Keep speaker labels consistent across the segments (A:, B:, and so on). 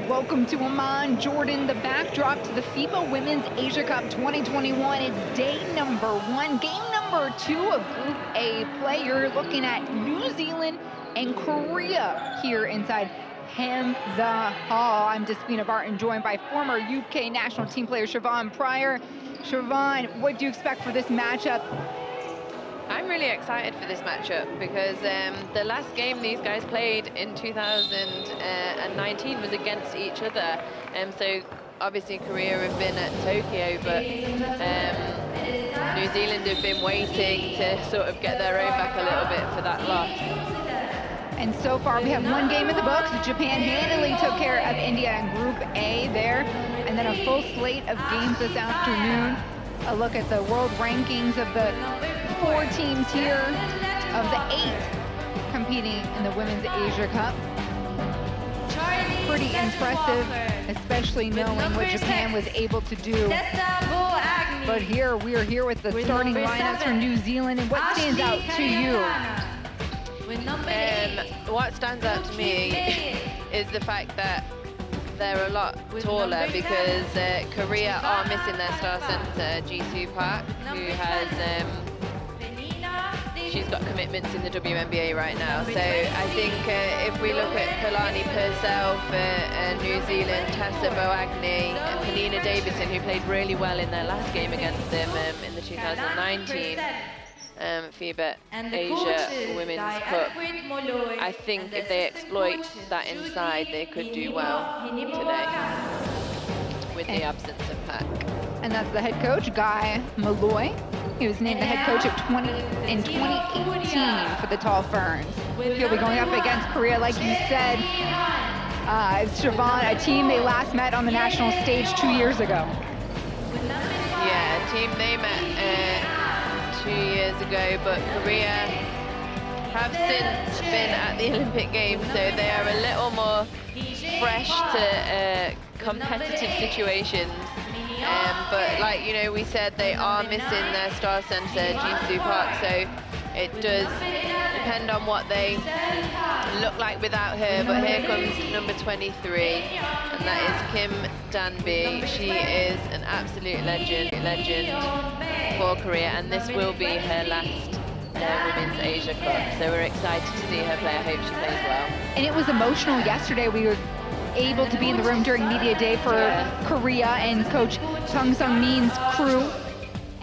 A: Welcome to Amman, Jordan. The backdrop to the FIBA Women's Asia Cup 2021. It's day number 1, game number 2 of Group A play. You're looking at New Zealand and Korea here inside Hamza Hall. I'm Despina Barton, joined by former UK national team player Siobhan Pryor. Siobhan, what do you expect for this matchup?
B: I'm really excited for this matchup because the last game these guys played in 2019 was against each other. So obviously Korea have been at Tokyo, but New Zealand have been waiting to sort of get their own back a little bit for that loss.
A: And so far we have one game in the books. Japan handily took care of India in Group A there. And then a full slate of games this afternoon. A look at the world rankings of the 4 teams here, of the 8 competing in the Women's Asia Cup. Pretty impressive, especially knowing what Japan was able to do. But here, we are here with the starting lineups for New Zealand, and what stands out to you?
B: What stands out to me is the fact that they're a lot taller because Korea are missing their star center, Jisoo Park, who has she's got commitments in the WNBA right now. So I think if we look at Kalani Purcell for New Zealand, Tessa Boagni, and Penina Davison, who played really well in their last game against them in the 2019 FIBA Asia Women's Cup. I think if they exploit that inside, they could do well today with the absence of Pack.
A: And that's the head coach, Guy Malloy. He was named the head coach in 2018 for the Tall Ferns. He'll be going up against Korea, like you said. Siobhan, a team they last met on the national stage 2 years ago.
B: Yeah, a team they met 2 years ago, but Korea have since been at the Olympic Games, so they are a little more fresh to competitive situations. But like, you know, we said they are missing their star center, Jisoo Park, so it does depend on what they look like without her. But here comes number 23, and that is Kim Danby. She is an absolute legend for Korea, and this will be her last Women's Asia Cup. So we're excited to see her play. I hope she plays well.
A: And it was emotional yesterday. We were able to be in the room during media day for Korea and Coach Chung Sung-min's crew,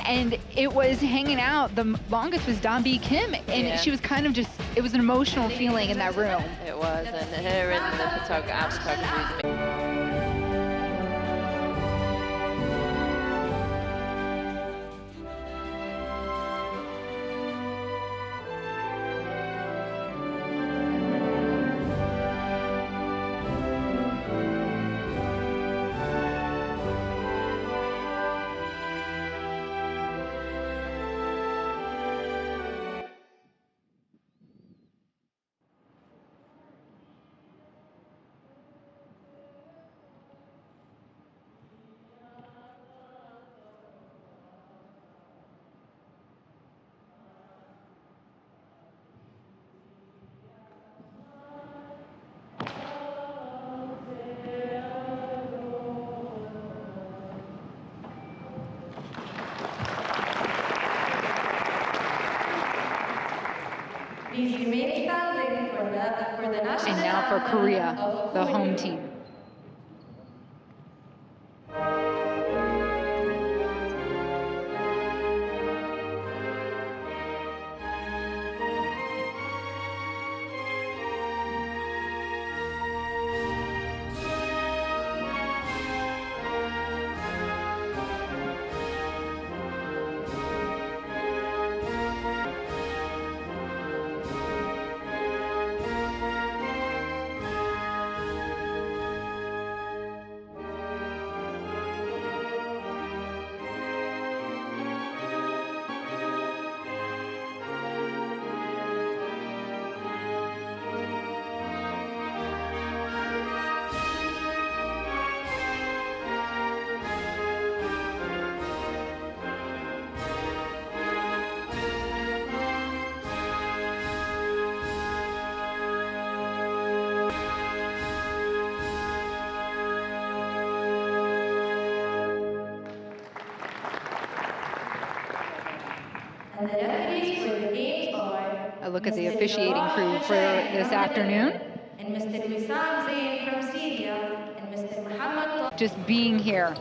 A: and it was hanging out. The longest was Danby Kim, and she was kind of just, it was an emotional feeling in that room.
B: It was, and her and the photographer was amazing.
A: And now for Korea, the home team.
C: And the referees for the games are
A: A look at the officiating crew for this afternoon.
C: And Mr. Wissam Zain from Syria, and Mr. Muhammad.
A: Just being here.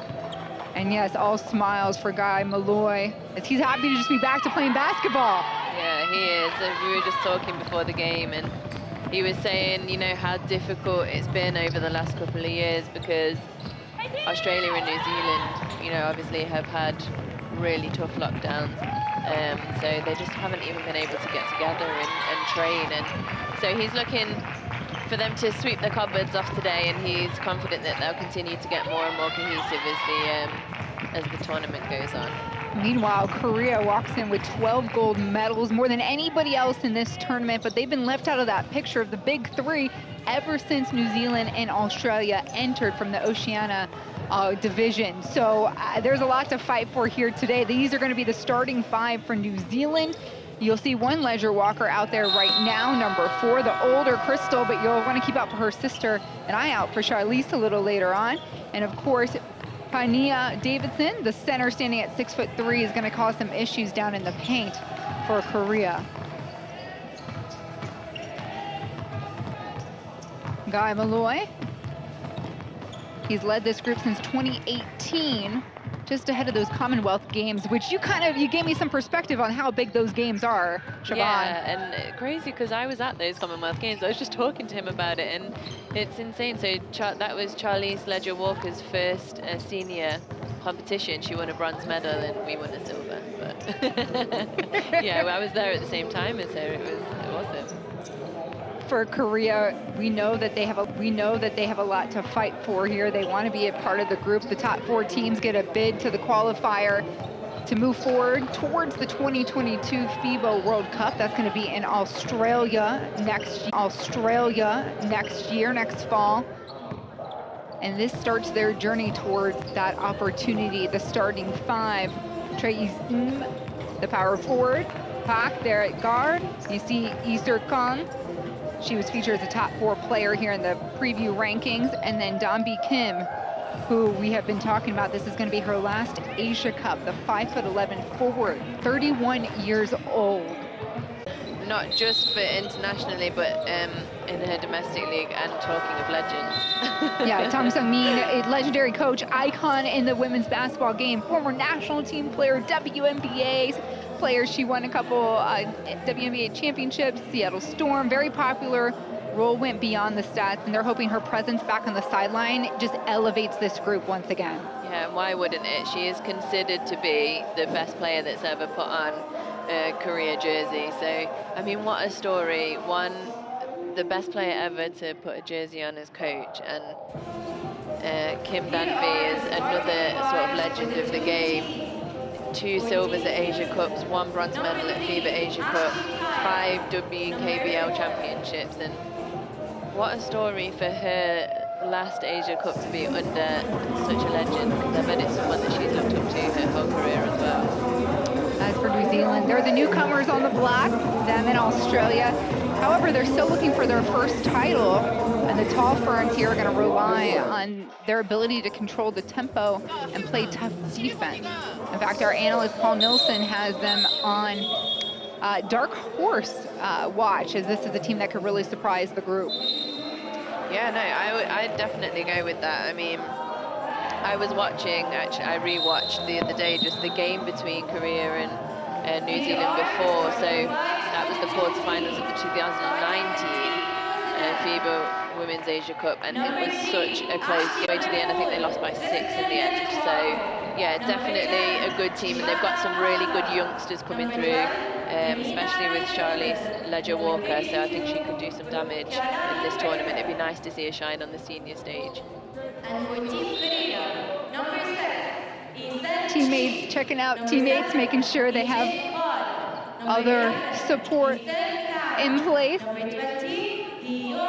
A: And yes, all smiles for Guy Malloy, as he's happy to just be back to playing basketball.
B: Yeah, he is. We were just talking before the game, and he was saying, you know, how difficult it's been over the last couple of years because Australia and New Zealand, you know, obviously have had really tough lockdowns. So they just haven't even been able to get together and train. And so he's looking for them to sweep the cobwebs off today, and he's confident that they'll continue to get more and more cohesive as the tournament goes on.
A: Meanwhile, Korea walks in with 12 gold medals, more than anybody else in this tournament, but they've been left out of that picture of the big three ever since New Zealand and Australia entered from the Oceania division. So there's a lot to fight for here today. These are going to be the starting five for New Zealand. You'll see one leisure walker out there right now, number 4, the older Crystal, but you'll want to keep out for her sister, an eye out for Charlize a little later on. And of course, Pania Davidson, the center standing at 6'3", is going to cause some issues down in the paint for Korea. Guy Malloy, he's led this group since 2018, just ahead of those Commonwealth Games, which you gave me some perspective on how big those games are, Siobhan.
B: Yeah, and crazy because I was at those Commonwealth Games. I was just talking to him about it, and it's insane. So that was Charlize Ledger-Walker's first senior competition. She won a bronze medal, and we won a silver. But yeah, I was there at the same time as her. It was awesome.
A: For Korea, we know that they have a lot to fight for here. They want to be a part of the group. The top 4 teams get a bid to the qualifier to move forward towards the 2022 FIBA World Cup. That's going to be in Australia next year, next fall. And this starts their journey towards that opportunity. The starting 5, Trey Easton, the power forward, Pak there at guard. You see Isur Kang. She was featured as a top 4 player here in the preview rankings. And then Dambi Kim, who we have been talking about. This is going to be her last Asia Cup, the 5'11" forward, 31 years old.
B: Not just for internationally, but in her domestic league, and talking of legends.
A: Yeah, Tang Sung-min, a legendary coach, icon in the women's basketball game, former national team player, WNBA player. She won a couple WNBA championships, Seattle Storm, very popular. Role went beyond the stats, and they're hoping her presence back on the sideline just elevates this group once again.
B: Yeah, why wouldn't it? She is considered to be the best player that's ever put on a Korea jersey. So, I mean, what a story. The best player ever to put a jersey on as coach, and Kim Danby is another sort of legend of the game. 2 silvers at Asia Cups, 1 bronze medal at FIBA Asia Cup, 5 WKBL championships, and what a story for her last Asia Cup to be under such a legend, because I bet it's someone that she's looked up to her whole career as well.
A: As for New Zealand, they're the newcomers on the block, them in Australia. However, they're still looking for their first title, and the tall ferns here are going to rely on their ability to control the tempo and play tough defense. In fact, our analyst Paul Nilsson has them on dark horse watch, as this is a team that could really surprise the group.
B: Yeah, no, I'd definitely go with that. I mean, I was watching, actually, I re-watched the other day just the game between Korea and New Zealand before. So that was the quarterfinals of the 2019 FIBA Women's Asia Cup, and it was such a close game to the end. I think they lost by 6 in the end. So yeah, definitely a good team, and they've got some really good youngsters coming through, especially with Charlize Ledger-Walker. So I think she could do some damage in this tournament. It'd be nice to see her shine on the senior stage.
C: And for Team Korea, number 6,
A: Teammates checking out teammates, making sure they have other support in place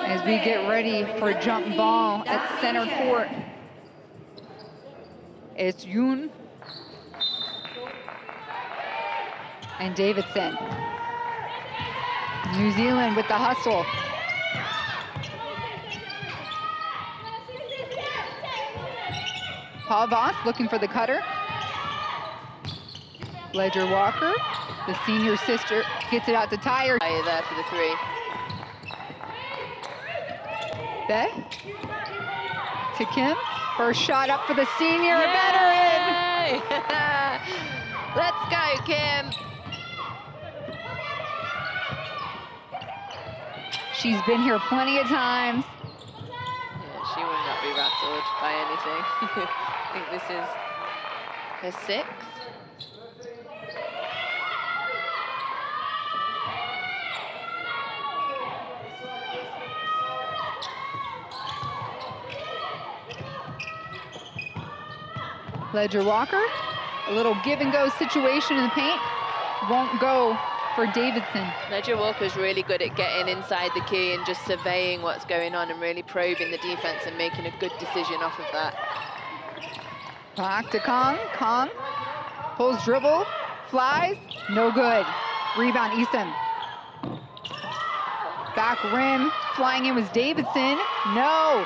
A: as we get ready for a jump ball at center court. It's Yoon and Davidson. New Zealand with the hustle. Paul Voss looking for the cutter. Ledger-Walker The senior sister gets it out to Tyre.
B: There for the three.
A: Beth to Kim. First shot up for the senior, a veteran.
B: Let's go, Kim.
A: She's been here plenty of times.
B: Yeah, she will not be rattled by anything. I think this is her sixth.
A: Ledger Walker, a little give and go situation in the paint. Won't go for Davidson.
B: Ledger Walker's really good at getting inside the key and just surveying what's going on and really probing the defense and making a good decision off of that.
A: Back to Kong. Kong pulls dribble, flies, no good. Rebound, Eason. Back rim, flying in was Davidson. No.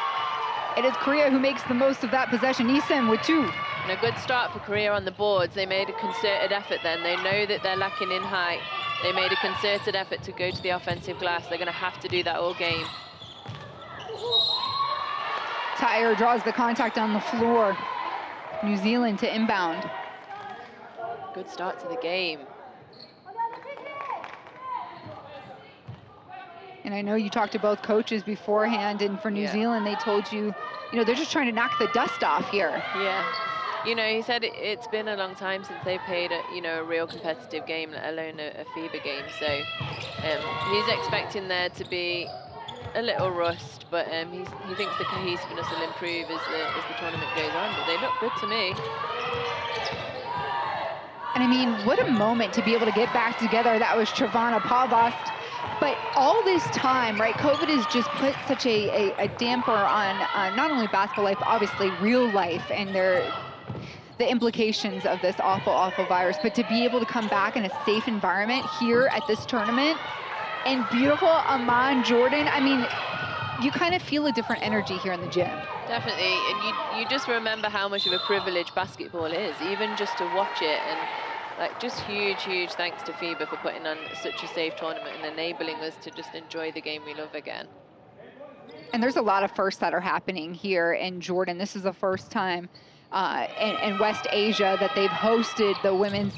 A: It is Korea who makes the most of that possession. Eason with two.
B: And a good start for Korea on the boards. They made a concerted effort then. They know that they're lacking in height. They made a concerted effort to go to the offensive glass. They're going to have to do that all game.
A: Tyre draws the contact on the floor. New Zealand to inbound.
B: Good start to the game.
A: And I know you talked to both coaches beforehand, and for New Zealand, they told you, they're just trying to knock the dust off here.
B: Yeah. He said it's been a long time since they played a real competitive game, let alone a FIBA game. So he's expecting there to be a little rust, but he thinks the cohesiveness will improve as the tournament goes on. But they look good to me.
A: And I mean, what a moment to be able to get back together. That was Trevana Pavost. But all this time, right, COVID has just put such a damper on not only basketball life, obviously real life, and the implications of this awful, awful virus. But to be able to come back in a safe environment here at this tournament, and beautiful Amman Jordan, I mean, you kind of feel a different energy here in the gym.
B: Definitely, and you just remember how much of a privilege basketball is, even just to watch it. And just huge, huge thanks to FIBA for putting on such a safe tournament and enabling us to just enjoy the game we love again.
A: And there's a lot of firsts that are happening here in Jordan. This is the first time in West Asia that they've hosted the Women's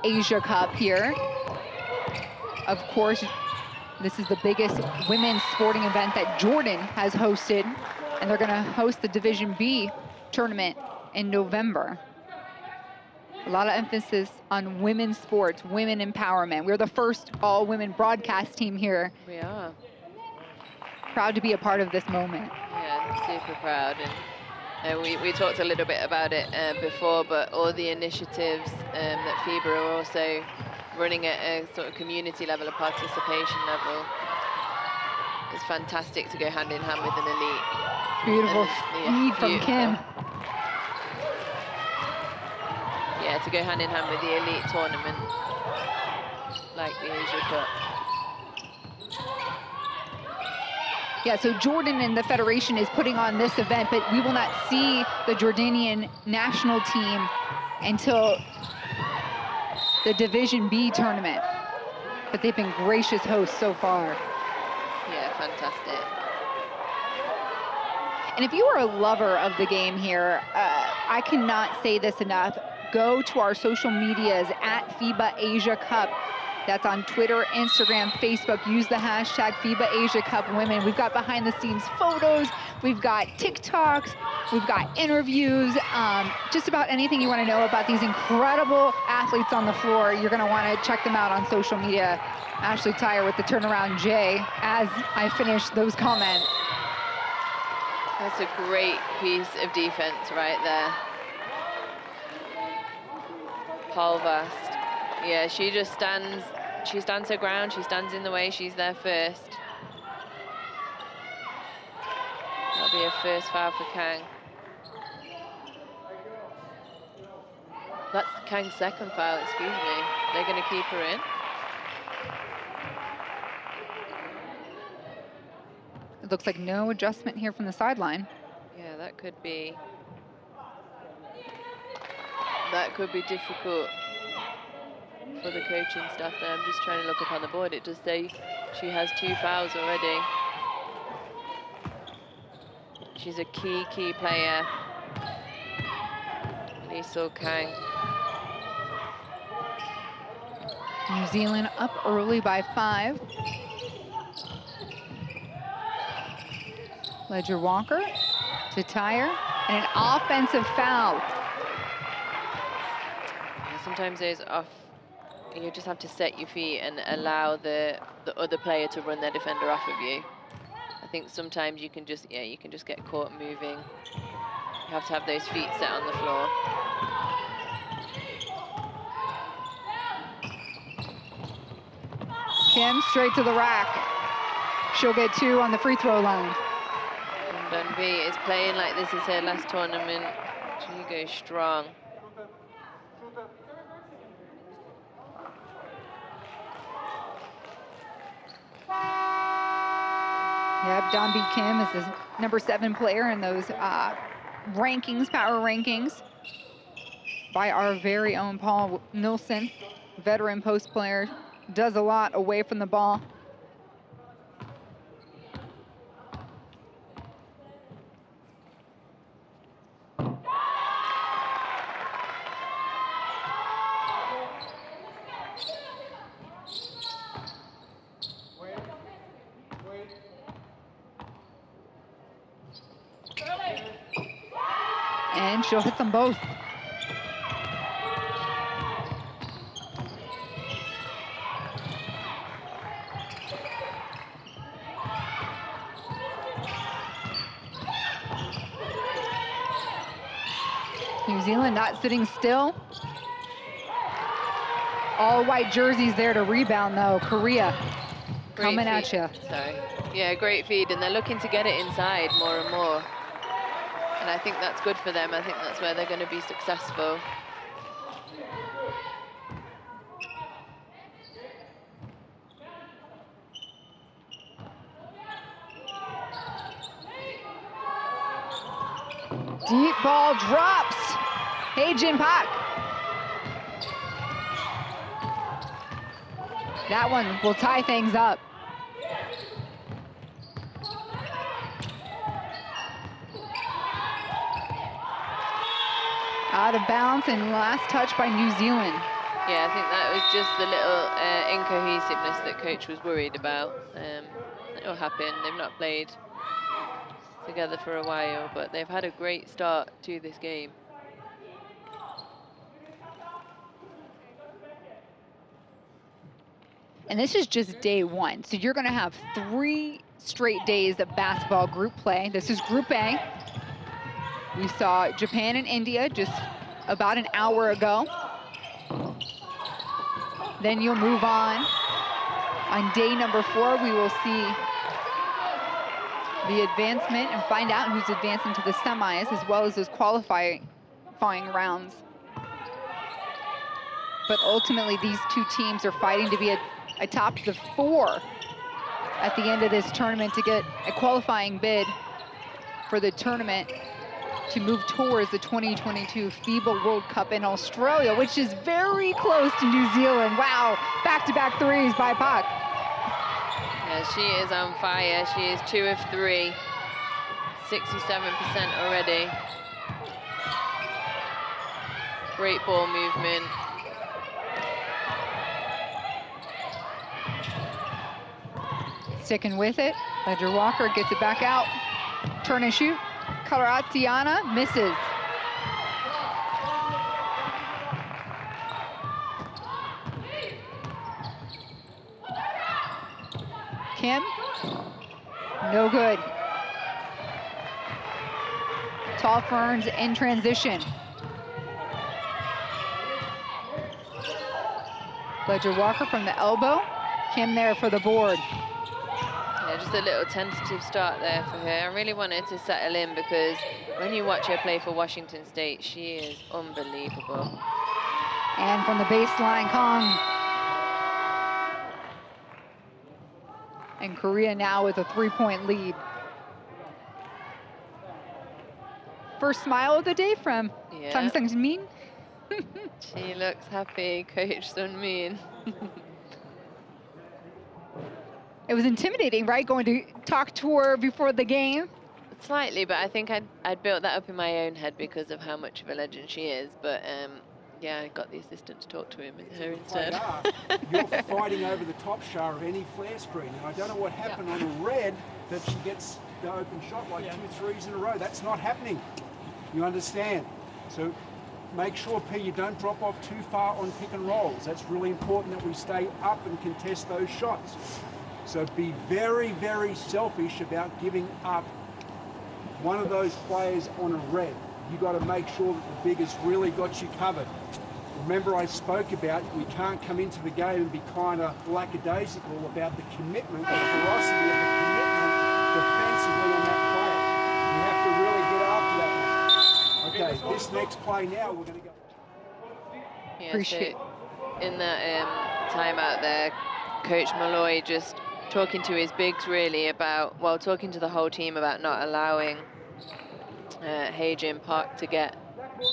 A: Asia Cup here. Of course, this is the biggest women's sporting event that Jordan has hosted, and they're gonna host the Division B tournament in November. A lot of emphasis on women's sports, women empowerment. We're the first all-women broadcast team here.
B: We are.
A: Proud to be a part of this moment.
B: Yeah, super proud. And we talked a little bit about it before, but all the initiatives that FIBA are also running at a sort of community level, a participation level, it's fantastic to go hand in hand with an elite.
A: Beautiful feed from Kim.
B: Yeah, to go hand in hand with the elite tournament, like the Asia Cup.
A: Yeah, so Jordan and the Federation is putting on this event, but we will not see the Jordanian national team until the Division B tournament. But they've been gracious hosts so far.
B: Yeah, fantastic.
A: And if you are a lover of the game here, I cannot say this enough. Go to our social medias at FIBA Asia Cup. That's on Twitter, Instagram, Facebook. Use the hashtag FIBA Asia Cup Women. We've got behind the scenes photos. We've got TikToks. We've got interviews. Just about anything you want to know about these incredible athletes on the floor. You're going to want to check them out on social media. Ashley Tyre with the turnaround J as I finish those comments.
B: That's a great piece of defense right there. Pavost. Yeah, she just stands her ground, she stands in the way, she's there first. That'll be a first foul for Kang. That's Kang's second foul, excuse me. They're going to keep her in.
A: It looks like no adjustment here from the sideline.
B: Yeah, that could be difficult. for the coaching staff there. I'm just trying to look up on the board. It does say she has 2 fouls already. She's a key player. Lee Kang.
A: New Zealand up early by 5. Ledger Walker to Tyre, and an offensive foul.
B: Sometimes those off, you just have to set your feet and allow the other player to run their defender off of you. I think sometimes you can just, you can just get caught moving. You have to have those feet set on the floor.
A: Kim straight to the rack. She'll get 2 on the free throw line.
B: Dunby is playing like this is her last tournament. She goes strong.
A: Yep, Dunby Kim is the number 7 player in those rankings, power rankings, by our very own Paul Nilsson, veteran post player, does a lot away from the ball. And she'll hit them both. New Zealand not sitting still. All white jerseys there to rebound though. Korea coming at you.
B: Sorry. Yeah, great feed, and they're looking to get it inside more and more. And I think that's good for them. I think that's where they're going to be successful.
A: Deep ball drops. Hey, Jin Pak. That one will tie things up. Out of bounds and last touch by New Zealand.
B: Yeah, I think that was just the little incohesiveness that coach was worried about. It'll happen. They've not played together for a while, but they've had a great start to this game.
A: And this is just day 1. So you're going to have 3 straight days of basketball group play. This is Group A. We saw Japan and India just about an hour ago. Then you'll move on. On day number 4, we will see the advancement and find out who's advancing to the semis, as well as those qualifying rounds. But ultimately, these 2 teams are fighting to be atop the 4 at the end of this tournament to get a qualifying bid for the tournament to move towards the 2022 FIBA World Cup in Australia, which is very close to New Zealand. Wow, back-to-back threes by Pak.
B: Yeah, she is on fire. She is 2 of 3, 67% already. Great ball movement.
A: Sticking with it. Ledger Walker gets it back out. Turn and shoot. Karatiana misses. Kim, no good. Tall Ferns in transition. Ledger Walker from the elbow. Kim there for the board.
B: Yeah, just a little tentative start there for her. I really wanted to settle in because when you watch her play for Washington State, she is unbelievable.
A: And from the baseline, Kong. And Korea now with a 3-point lead. First smile of the day from Tang Sang-min.
B: She looks happy, Coach Sun Min.
A: It was intimidating, right? Going to talk to her before the game.
B: Slightly, but I think I'd built that up in my own head because of how much of a legend she is. But yeah, I got the assistant to talk to her instead.
D: You're fighting over the top shot of any flare screen. And I don't know what happened on a red that she gets the open shot like 2 threes in a row. That's not happening. You understand? So make sure, P, you don't drop off too far on pick and rolls. That's really important that we stay up and contest those shots. So be very, very selfish about giving up one of those players on a red. You got to make sure that the big has really got you covered. Remember, I spoke about we can't come into the game and be kind of lackadaisical about the commitment, the ferocity of the commitment defensively on that player. You have to really get after that one. Okay, this next play now, we're going to go.
B: Yeah, so in that timeout there, Coach Malloy just talking to his bigs really about, well, talking to the whole team about not allowing Hadrian Park to get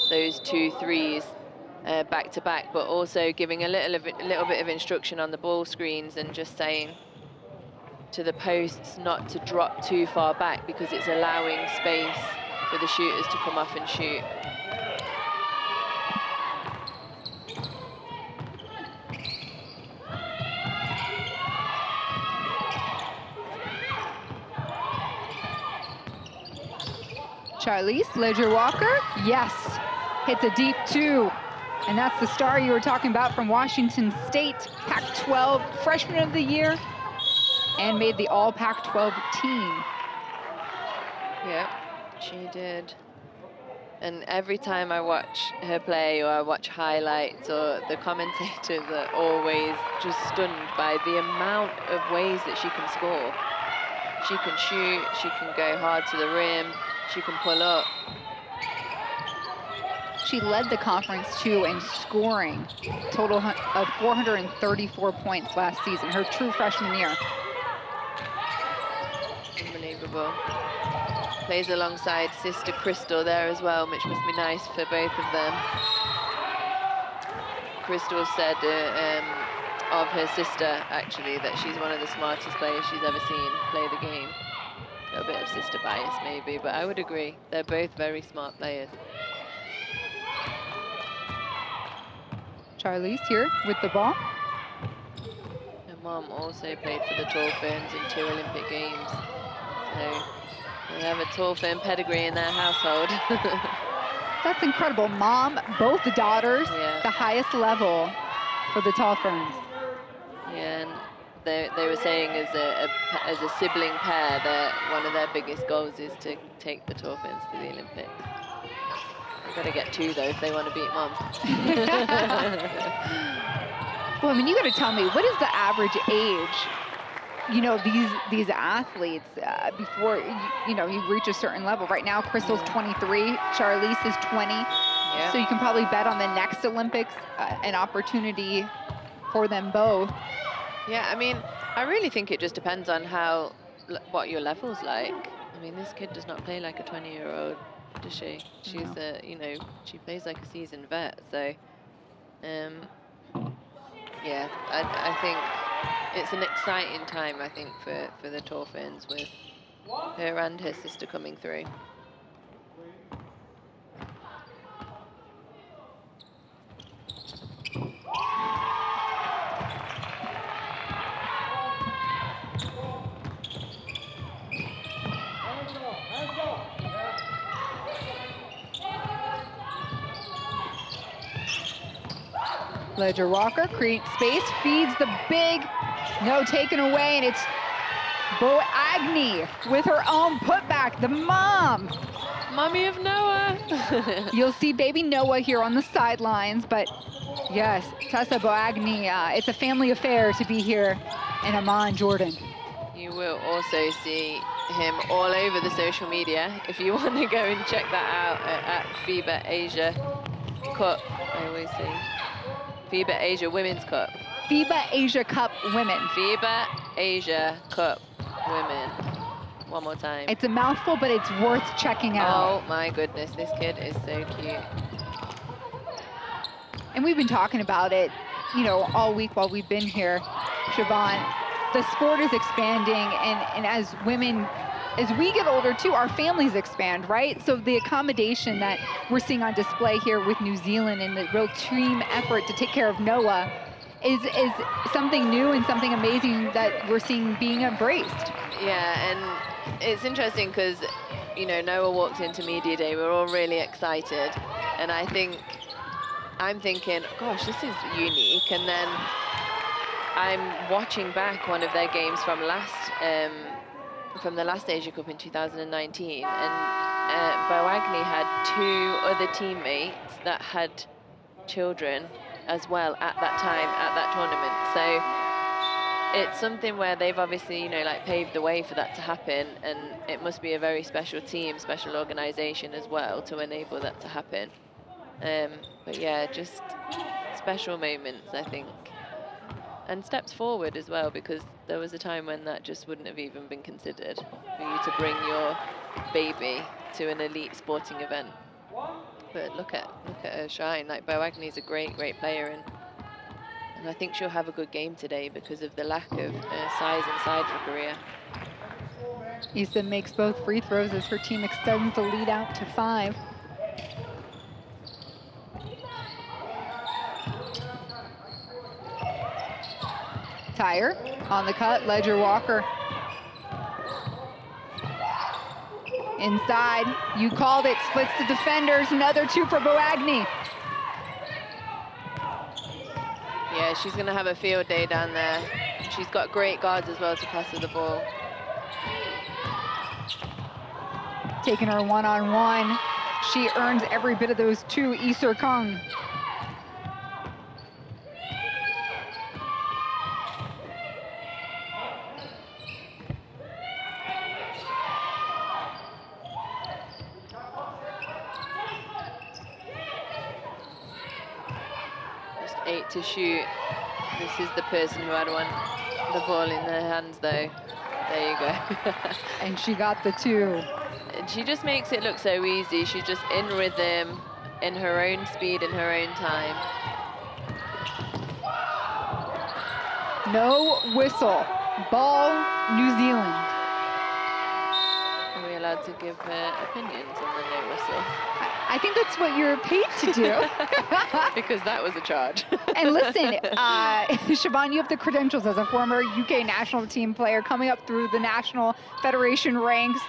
B: those 2 threes back to back, but also giving a little bit of instruction on the ball screens and just saying to the posts not to drop too far back because it's allowing space for the shooters to come off and shoot.
A: Charlize Ledger-Walker, yes, hits a deep 2. And that's the star you were talking about from Washington State, Pac-12 Freshman of the Year, and made the All Pac-12 team.
B: Yep, she did. And every time I watch her play or I watch highlights, or the commentators are always just stunned by the amount of ways that she can score. She can shoot, she can go hard to the rim, she can pull up.
A: She led the conference too in scoring, total of 434 points last season, her true freshman year.
B: Unbelievable. Plays alongside sister Crystal there as well, which must be nice for both of them. Crystal said of her sister, actually, that she's one of the smartest players she's ever seen play the game. A bit of sister bias, maybe, but I would agree. They're both very smart players.
A: Charlize here with the ball.
B: Her mom also played for the Tall Ferns in 2 Olympic Games. So they have a Tall Fern pedigree in their household.
A: That's incredible. Mom, both daughters, the highest level for the Tall Ferns.
B: Yeah, and they were saying as a sibling pair that one of their biggest goals is to take the Tall Ferns to the Olympics. They've got to get 2 though if they want to beat Mom.
A: Well, I mean, you got to tell me, what is the average age, you know, these athletes before you reach a certain level? Right now, Crystal's 23, Charlize is 20. So you can probably bet on the next Olympics an opportunity for them both.
B: Yeah, I mean, I really think it just depends on what your level's like. I mean, this kid does not play like a 20-year-old, does she? She's she plays like a seasoned vet. So, yeah, I think it's an exciting time, I think, for the Tall Ferns with her and her sister coming through.
A: Ledger-Walker creates space, feeds the big, no taken away, and it's Bo Agnew with her own putback, the mom.
B: Mommy of Noah.
A: You'll see baby Noah here on the sidelines, but yes, Tessa Bo Agnew, it's a family affair to be here in Amman, Jordan.
B: You will also see him all over the social media if you want to go and check that out at FIBA Asia Cup. I always say FIBA Asia Women's Cup.
A: FIBA Asia Cup Women.
B: FIBA Asia Cup Women. One more time.
A: It's a mouthful, but it's worth checking out.
B: Oh my goodness, this kid is so cute.
A: And we've been talking about it, you know, all week while we've been here, Siobhan. The sport is expanding, and as women, as we get older too, our families expand, right? So the accommodation that we're seeing on display here with New Zealand and the real team effort to take care of Noah is something new and something amazing that we're seeing being embraced.
B: Yeah, and it's interesting because, you know, Noah walked into Media Day, we're all really excited. And I'm thinking, gosh, this is unique. And then I'm watching back one of their games from the last Asia Cup in 2019, and Boagni had 2 other teammates that had children as well at that time, at that tournament. So it's something where they've obviously, you know, like paved the way for that to happen, and it must be a very special team, special organization as well to enable that to happen. But yeah, just special moments, I think. And steps forward as well, because there was a time when that just wouldn't have even been considered, for you to bring your baby to an elite sporting event. But look at her shine. Like, Boagni's a great player, and I think she'll have a good game today because of the lack of size inside for Korea.
A: Issa makes both free throws as her team extends the lead out to 5. Tyre on the cut, Ledger Walker. Inside, you called it, splits the defenders, another 2 for Boagni.
B: Yeah, she's gonna have a field day down there. She's got great guards as well to pass her the ball.
A: Taking her one-on-one. She earns every bit of those 2, Iser Kung.
B: Just 8 to shoot. This is the person who had the ball in her hands, though. There you go.
A: And she got the 2.
B: And she just makes it look so easy. She's just in rhythm, in her own speed, in her own time.
A: No whistle. Ball, New Zealand.
B: Are we allowed to give opinions on the no whistle?
A: I think that's what you're paid to do.
B: Because that was a charge.
A: And listen, Siobhan, you have the credentials as a former UK national team player coming up through the National Federation ranks,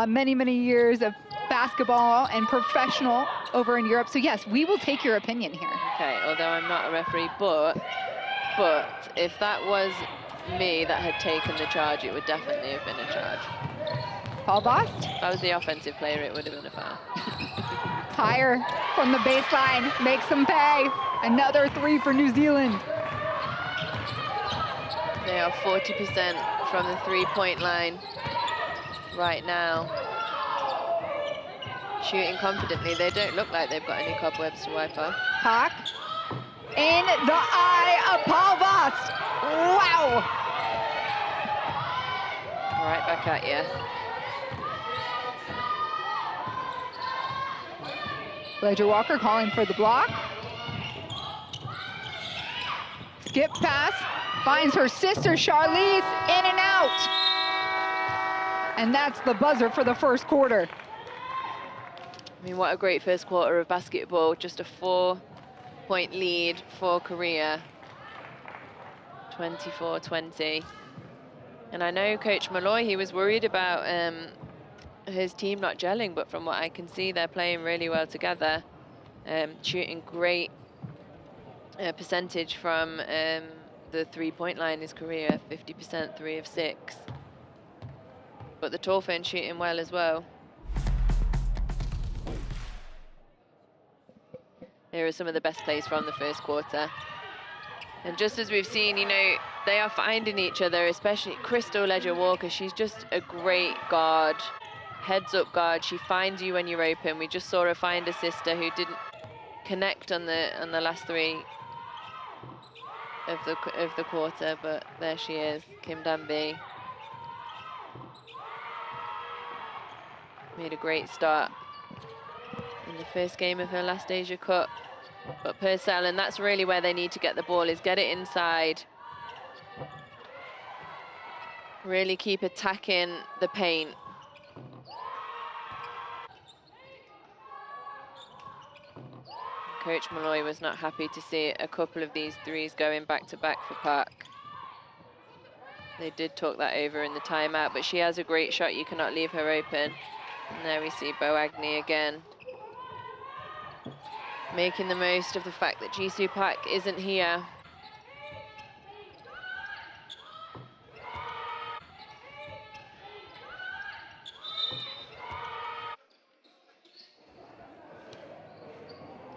A: many years of basketball and professional over in Europe. So yes, we will take your opinion here.
B: Okay, although I'm not a referee, but if that was me that had taken the charge, it would definitely have been a charge.
A: Paul Bost?
B: If I was the offensive player, it would have been a foul.
A: Tyre from the baseline makes them pay. Another 3 for New Zealand.
B: They are 40% from the 3-point line right now. Shooting confidently. They don't look like they've got any cobwebs to wipe off.
A: Hawk in the eye of Paul Bost. Wow.
B: Right back at you.
A: Ledger Walker calling for the block. Skip pass, finds her sister Charlize, in and out. And that's the buzzer for the first quarter.
B: I mean, what a great first quarter of basketball. Just a 4-point lead for Korea. 24-20. And I know Coach Malloy, he was worried about his team not gelling, but from what I can see, they're playing really well together. Shooting great percentage from the 3-point line is Korea, 50%, 3 of 6. But the Torfin shooting well as well. Here are some of the best plays from the first quarter. And just as we've seen, you know, they are finding each other, especially Crystal Ledger Walker. She's just a great guard, heads up guard. She finds you when you're open. We just saw her find a sister who didn't connect on the last 3 of the quarter, but there she is, Kim Danby. Made a great start in the first game of her last Asia Cup. But Purcell, and that's really where they need to get the ball, is get it inside. Really keep attacking the paint. Coach Malloy was not happy to see a couple of these threes going back to back for Park. They did talk that over in the timeout, but she has a great shot. You cannot leave her open. And there we see Bo Agnew again, making the most of the fact that Jisoo Park isn't here.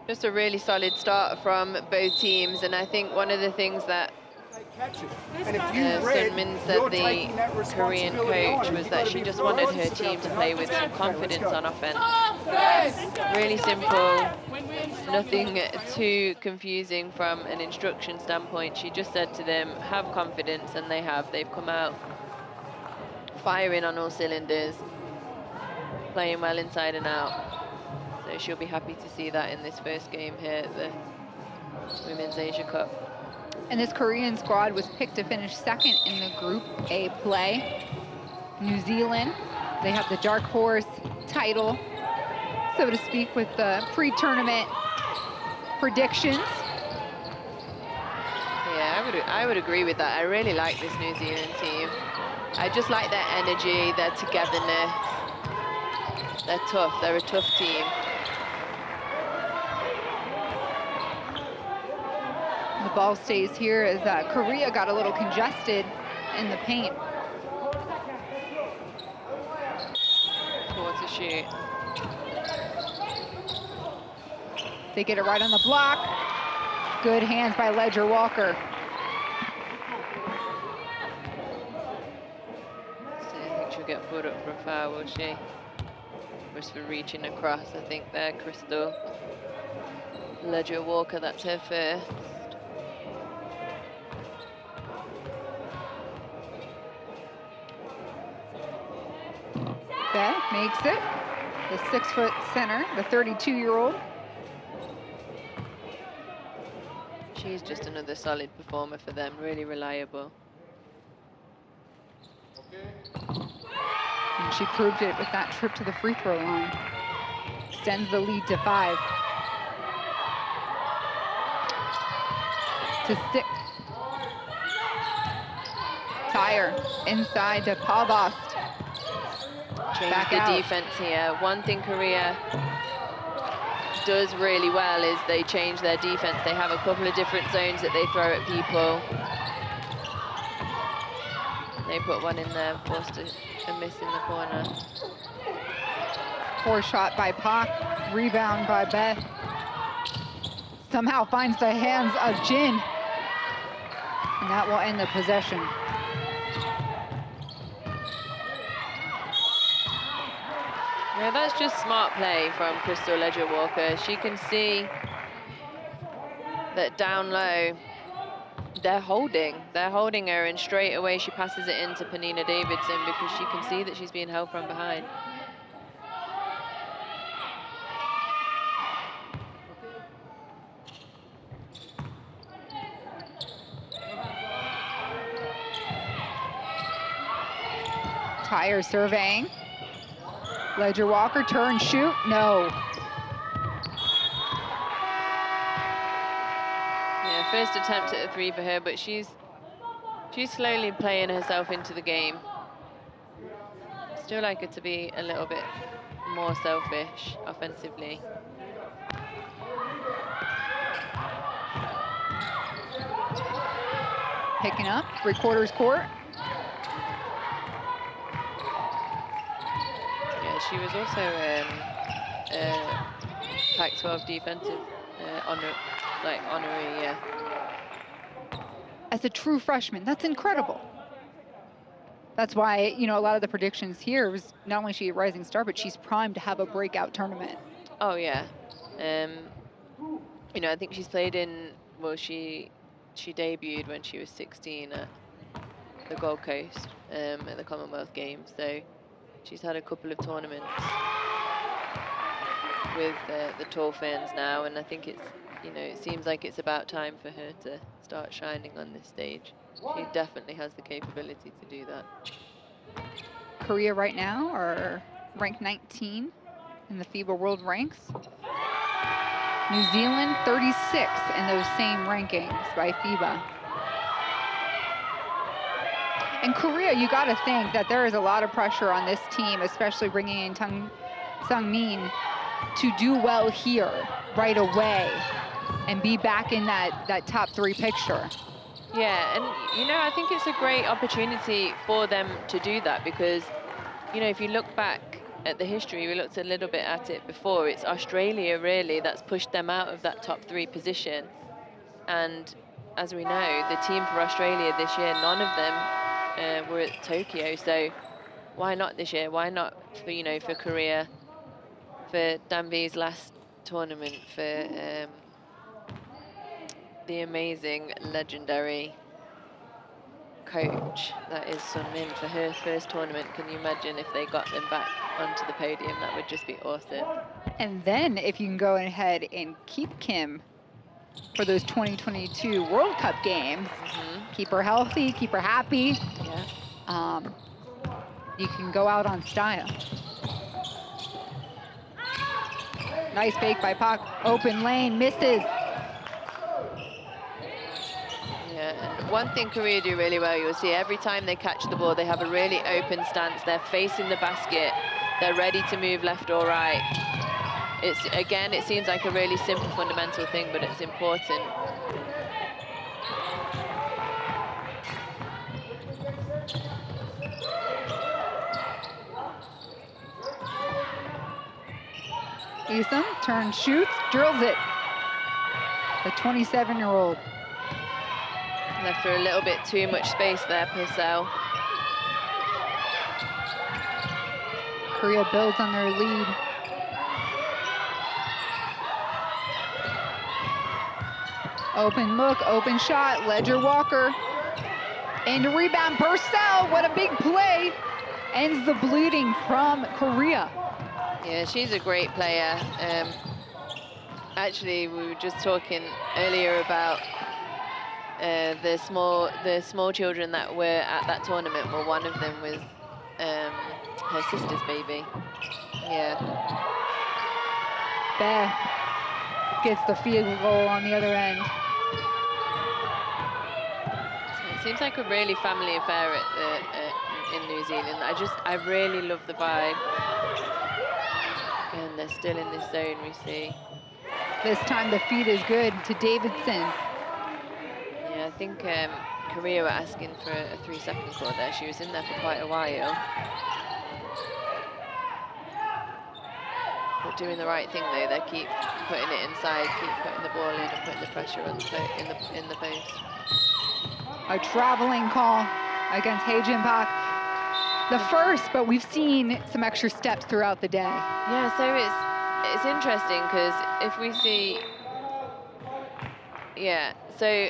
B: Just a really solid start from both teams, and I think one of the things that Sun Min said, the Korean coach, was that she just wanted her team to play with some confidence on offense. Really simple, nothing too confusing from an instruction standpoint. She just said to them, have confidence, and they have. They've come out firing on all cylinders, playing well inside and out. So she'll be happy to see that in this first game here at the Women's Asia Cup.
A: And this Korean squad was picked to finish second in the Group A play. New Zealand, they have the dark horse title, so to speak, with the pre-tournament predictions.
B: Yeah, I would agree with that. I really like this New Zealand team. I just like their energy, their togetherness. They're tough. They're a tough team.
A: The ball stays here as Korea got a little congested in the paint.
B: Four to shoot.
A: They get it right on the block. Good hands by Ledger Walker.
B: So I think she'll get put up for a foul, will she? Was for reaching across, I think there, Crystal. Ledger Walker, that's her first.
A: Beth makes it. The 6-foot center, the 32-year-old.
B: She's just another solid performer for them, really reliable.
A: And she proved it with that trip to the free throw line. Extends the lead to 5. To 6. Tyre inside to Pavost.
B: Change the defense here. One thing Korea does really well is they change their defense. They have a couple of different zones that they throw at people. They put one in there, forced a miss in the corner.
A: Poor shot by Pak, rebound by Beth. Somehow finds the hands of Jin. And that will end the possession.
B: Yeah, that's just smart play from Crystal Ledger Walker. She can see that down low, they're holding her, and straight away she passes it into Penina Davidson because she can see that she's being held from behind.
A: Tyre surveying. Ledger Walker, turn, shoot, no.
B: Yeah, first attempt at a 3 for her, but she's slowly playing herself into the game. Still like her to be a little bit more selfish offensively.
A: Picking up, 3/4 court.
B: She was also Pac-12 defensive honorary, yeah.
A: As a true freshman, that's incredible. That's why, you know, a lot of the predictions here was not only is she a rising star, but she's primed to have a breakout tournament.
B: Oh yeah, you know, I think she's played in. Well, she debuted when she was 16 at the Gold Coast at the Commonwealth Games. So she's had a couple of tournaments with the Tall Ferns now, and I think it's you know, it seems like it's about time for her to start shining on this stage. She definitely has the capability to do that.
A: Korea right now are ranked 19 in the FIBA World Ranks. New Zealand 36 in those same rankings by FIBA. And Korea, you got to think that there is a lot of pressure on this team, especially bringing in Sungmin, to do well here right away and be back in that top 3 picture.
B: Yeah, and you know, I think it's a great opportunity for them to do that because, you know, if you look back at the history, we looked a little bit at it before, it's Australia really that's pushed them out of that top 3 position. And as we know, the team for Australia this year, none of them were at Tokyo. So why not this year? Why not for, you know, for Korea, for Danby's last tournament, for the amazing, legendary coach that is Sunmin, for her first tournament. Can you imagine if they got them back onto the podium? That would just be awesome.
A: And then if you can go ahead and keep Kim for those 2022 World Cup games, keep her healthy, keep her happy.
B: Yeah.
A: You can go out on style. Nice fake by Pak. Open lane, misses.
B: Yeah, and one thing Korea do really well, you'll see every time they catch the ball, they have a really open stance. They're facing the basket. They're ready to move left or right. It's, again, it seems like a really simple fundamental thing, but it's important.
A: Eastham turns, shoots, drills it. The 27-year-old.
B: Left her a little bit too much space there, Purcell.
A: Korea builds on their lead. Open look, open shot, Ledger Walker. And a rebound, Purcell, what a big play. Ends the bleeding from Korea.
B: Yeah, she's a great player. Actually, we were just talking earlier about the small children that were at that tournament. Well, one of them was her sister's baby. Yeah.
A: Beth gets the field goal on the other end.
B: So it seems like a really family affair in New Zealand. I really love the vibe. And they're still in this zone, we see.
A: This time the feed is good to Davidson.
B: Yeah, I think Korea were asking for a 3-second call there. She was in there for quite a while. But doing the right thing though, they keep putting it inside, keep putting the ball in and putting the pressure on in the post.
A: A traveling call against Haejin Park. The first, but we've seen some extra steps throughout the day.
B: Yeah, so it's interesting because if we see, yeah, so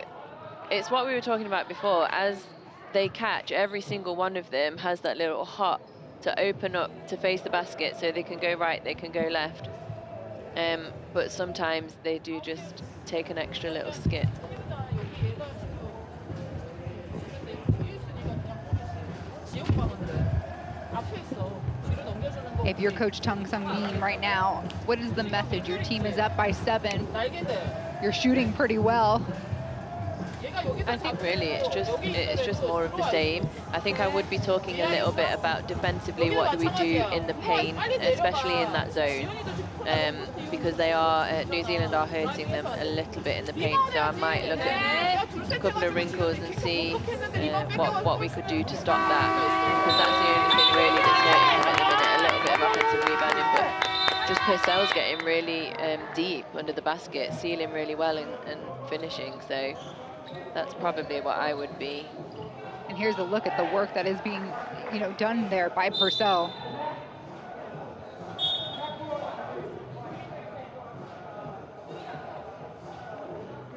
B: it's what we were talking about before. As they catch, every single one of them has that little hop to open up to face the basket, so they can go right, they can go left. But sometimes they do just take an extra little skip.
A: If you're Coach Tung Sung-min right now, what is the message? Your team is up by 7. You're shooting pretty well.
B: I think really it's just more of the same. I think I would be talking a little bit about defensively, what do we do in the paint, especially in that zone, because they are New Zealand are hurting them a little bit in the paint. So I might look at a couple of wrinkles and see what we could do to stop that, because that's the only thing really that's hurting them at the minute. A little bit of offensive rebounding, but just Purcell's getting really deep under the basket, sealing really well and finishing. So that's probably what I would be.
A: And here's a look at the work that is being, done there by Purcell.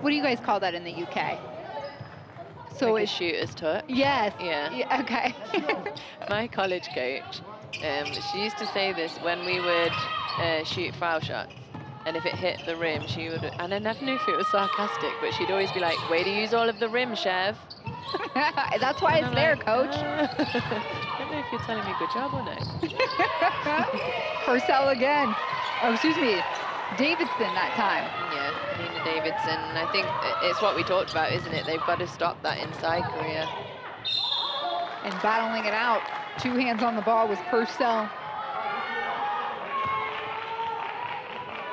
A: What do you guys call that in the UK? So
B: like a shooter's touch?
A: Yes.
B: Yeah.
A: Okay.
B: My college coach, she used to say this when we would shoot foul shots. And if it hit the rim, she would, and I never knew if it was sarcastic, but she'd always be like, way to use all of the rim, Chev.
A: That's why it's there, Coach.
B: I don't know if you're telling me good job or no.
A: Purcell again. Oh, excuse me, Davidson that time.
B: Yeah, Nina Davidson. I think it's what we talked about, isn't it? They've got to stop that inside Korea.
A: And battling it out. 2 hands on the ball was Purcell.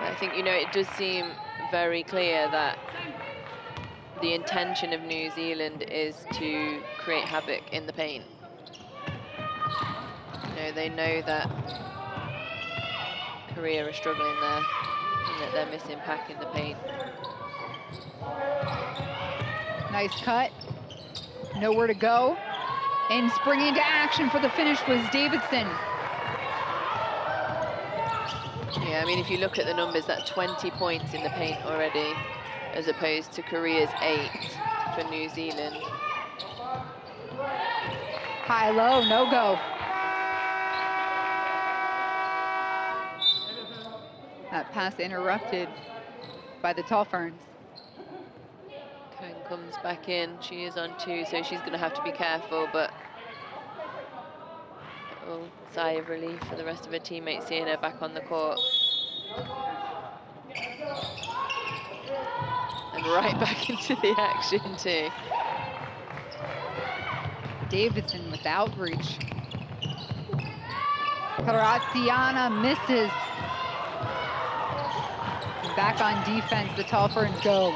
B: I think, you know, it does seem very clear that the intention of New Zealand is to create havoc in the paint. You know, they know that Korea are struggling there and that they're missing Pak in the paint.
A: Nice cut. Nowhere to go. And springing into action for the finish was Davidson.
B: Yeah, I mean, if you look at the numbers, that's 20 points in the paint already, as opposed to Korea's 8 for New Zealand.
A: High-low, no go. That pass interrupted by the Tall Ferns.
B: Kang comes back in. She is on 2, so she's going to have to be careful, but a little sigh of relief for the rest of her teammates seeing her back on the court. And right back into the action too.
A: Davidson with outreach. Graziana misses. And back on defense, the Tall Ferns go.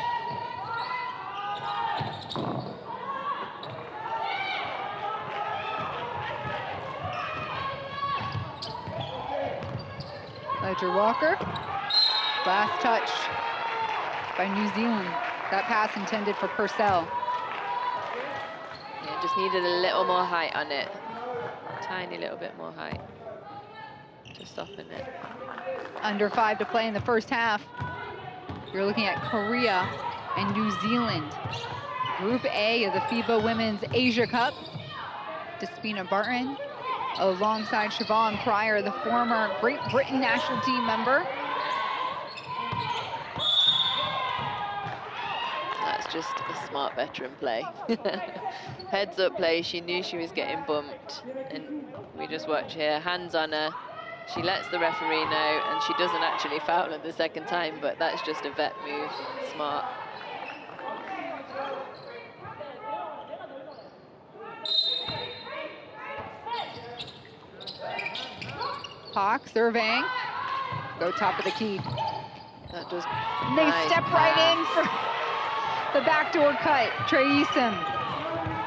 A: Ledger Walker. Last touch by New Zealand. That pass intended for Purcell.
B: Yeah, just needed a little more height on it. A tiny little bit more height to soften it.
A: Under 5 to play in the first half. You're looking at Korea and New Zealand. Group A of the FIBA Women's Asia Cup. Despina Barton alongside Siobhan Pryor, the former Great Britain national team member.
B: That's just a smart veteran play. Heads up play, she knew she was getting bumped, and we just watch here, hands on her. She lets the referee know, and she doesn't actually foul her the second time, but that's just a vet move, smart.
A: Hawk surveying. Go top of the key.
B: That does.
A: They
B: nice
A: step
B: pass.
A: right in for the backdoor cut. Trey Eason.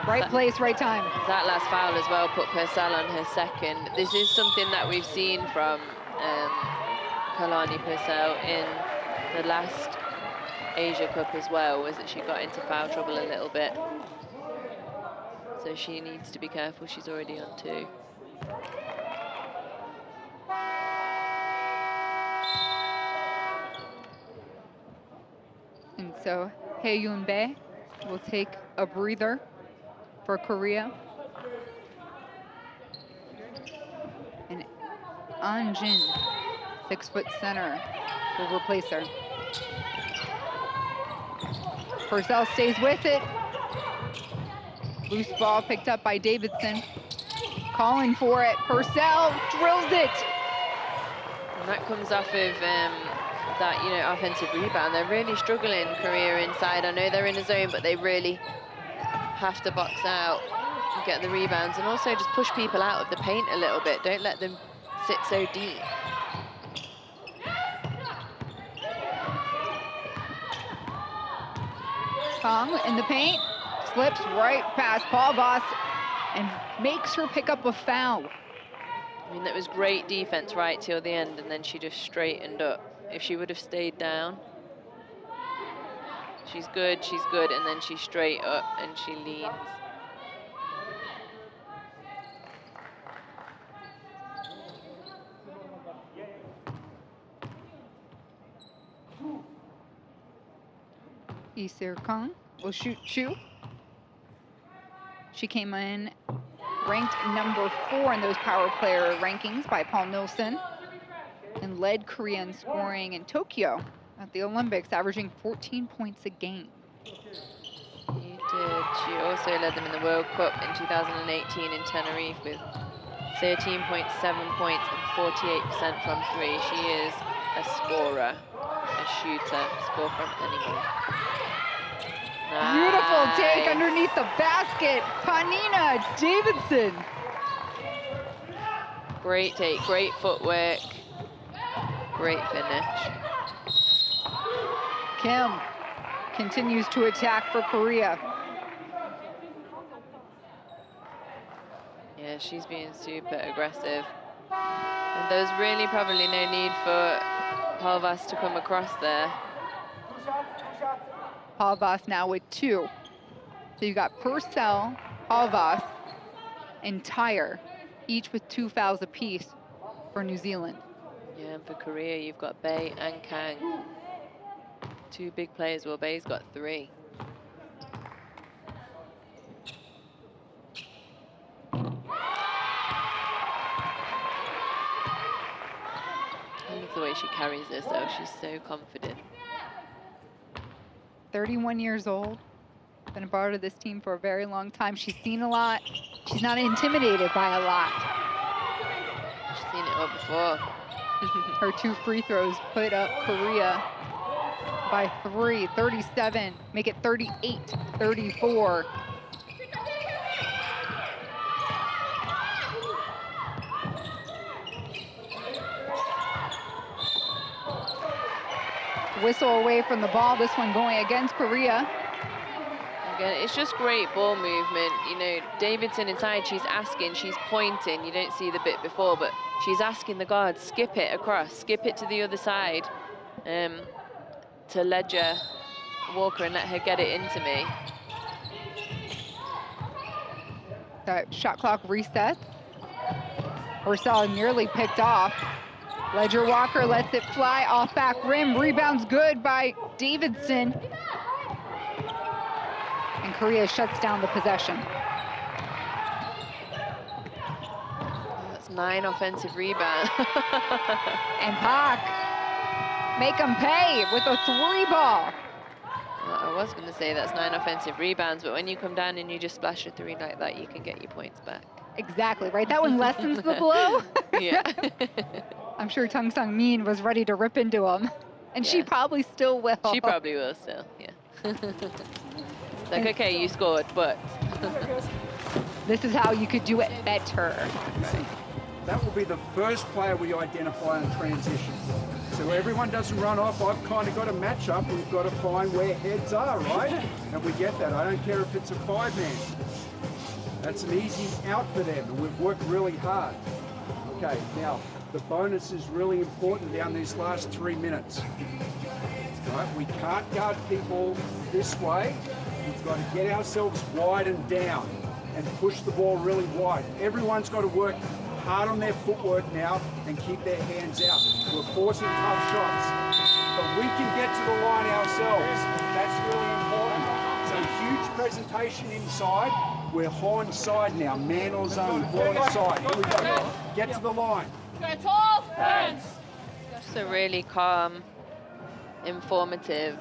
A: Right place, right time.
B: That last foul as well put Purcell on her second. This is something that we've seen from Kalani Purcell in the last Asia Cup as well, was that she got into foul trouble a little bit. So she needs to be careful, she's already on 2.
A: And so Hae-Yoon Bae will take a breather for Korea. And An Jin, 6-foot center, will replace her. Purcell stays with it. Loose ball picked up by Davidson. Calling for it. Purcell drills it.
B: And that comes off of that, you know, offensive rebound. They're really struggling, Korea, inside. I know they're in a zone, but they really have to box out and get the rebounds, and also just push people out of the paint a little bit. Don't let them sit so deep.
A: Kong in the paint, slips right past Paul Voss and makes her pick up a foul.
B: I mean, that was great defense right till the end, and then she just straightened up. If she would have stayed down, she's good, and then she's straight up and she leans.
A: Isir Kong will shoot 2. She came in ranked number 4 in those power player rankings by Paul Nilsson. and led Korea in scoring in Tokyo at the Olympics, averaging 14 points a game.
B: She did. She also led them in the World Cup in 2018 in Tenerife with 13.7 points and 48% from three. She is a scorer, a shooter, score from anywhere.
A: Beautiful take
B: Nice.
A: underneath the basket. Panina Davidson.
B: Great take, great footwork, great finish.
A: Kim continues to attack for Korea.
B: Yeah, she's being super aggressive. And there's really probably no need for Palvas to come across there.
A: Palvas now with 2. So you got Purcell, Palvas, and Tyre, each with 2 fouls apiece for New Zealand.
B: Yeah, and for Korea, you've got Bae and Kang. 2 big players. Well, Bae's got 3. I love the way she carries herself. She's so confident.
A: 31 years old, been a part of this team for a very long time. She's seen a lot. She's not intimidated by a lot.
B: She's seen it all before.
A: Her 2 free throws put up Korea by 3, 37, make it 38, 34. Whistle away from the ball, this one going against Korea.
B: Again, it's just great ball movement. You know, Davidson inside, she's asking, she's pointing. You don't see the bit before, but she's asking the guard, skip it across, skip it to the other side, to Ledger Walker and let her get it into me.
A: That shot clock resets. Purcell nearly picked off. Ledger Walker lets it fly off back rim. Rebounds good by Davidson. And Korea shuts down the possession.
B: That's 9 offensive rebounds.
A: And Pak make them pay with a 3 ball.
B: Well, I was going to say that's 9 offensive rebounds, but when you come down and you just splash a 3 like that, you can get your points back.
A: Exactly, right? That one lessens the blow.
B: Yeah.
A: I'm sure Tung Sung Min was ready to rip into him. And she probably still will.
B: She probably will still, yeah. Like, okay, you scored, but...
A: This is how you could do it better.
B: Right.
D: That will be the first player we identify in transition. So everyone doesn't run off. I've kind of got a matchup. We've got to find where heads are, right? And we get that. I don't care if it's a 5-man. That's an easy out for them, and we've worked really hard. Okay, now, the bonus is really important down these last 3 minutes. Right? We can't guard people this way. We've got to get ourselves wide and down and push the ball really wide. Everyone's got to work hard on their footwork now and keep their hands out. We're forcing tough shots, but we can get to the line ourselves. That's really important. So huge presentation inside. We're Horn side now, man or zone, Horn side. Here we go. Get to the line.
B: Just a really calm, informative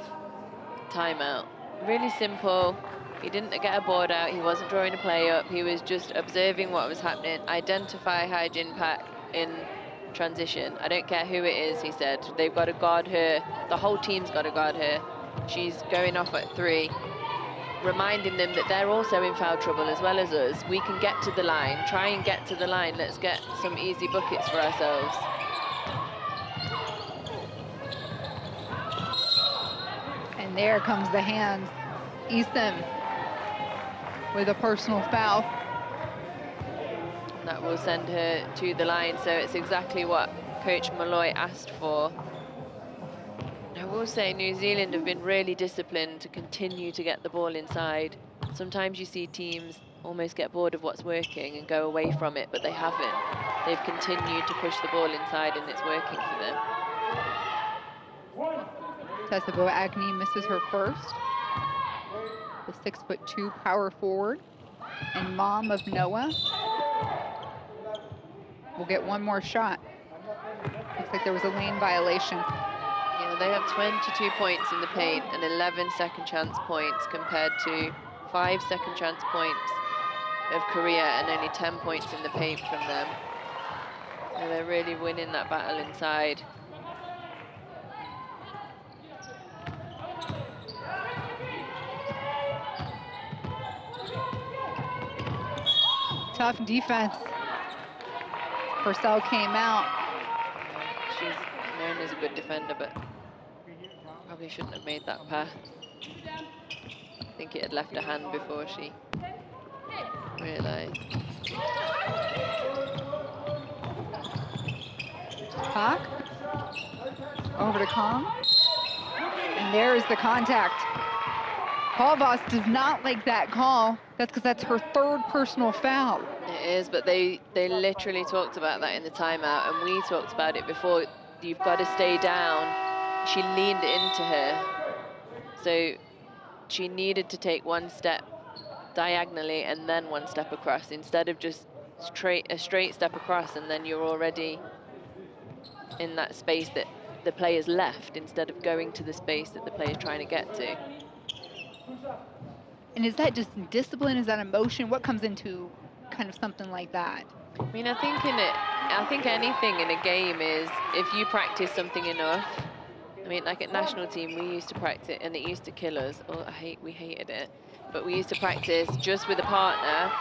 B: timeout. Really simple. He didn't get a board out. He wasn't drawing a play up. He was just observing what was happening. Identify Hyjin Pak in transition. I don't care who it is, he said. They've got to guard her. The whole team's got to guard her. She's going off at 3. Reminding them that they're also in foul trouble as well as us. We can get to the line. Try and get to the line. Let's get some easy buckets for ourselves.
A: And there comes the hands. Eastham with a personal foul.
B: And that will send her to the line. So it's exactly what Coach Malloy asked for. I will say New Zealand have been really disciplined to continue to get the ball inside. Sometimes you see teams almost get bored of what's working and go away from it, but they haven't. They've continued to push the ball inside and it's working for them.
A: Tessabo Agni misses her first. The 6'2" power forward and mom of Noah will get one more shot. looks like there was a lane violation.
B: Yeah, they have 22 points in the paint and 11 second chance points compared to 5 second chance points of Korea and only 10 points in the paint from them. So they're really winning that battle inside.
A: Tough defense. Purcell came out.
B: She's known as a good defender, but probably shouldn't have made that pass. I think it had left her hand before she realised.
A: Park. Over to Kong. And there is the contact. Paul does not like that call. That's because that's her third personal foul.
B: It is, but they literally talked about that in the timeout, and we talked about it before. You've got to stay down. She leaned into her, so she needed to take one step diagonally and then one step across, instead of just a straight step across and then you're already in that space that the player's left, instead of going to the space that the player's trying to get to.
A: And is that just discipline? Is that emotion? What comes into kind of something like that?
B: I mean, I think anything in a game is, if you practice something enough. I mean, like at national team, we used to practice, and it used to kill us. Oh, we hated it. But we used to practice just with a partner,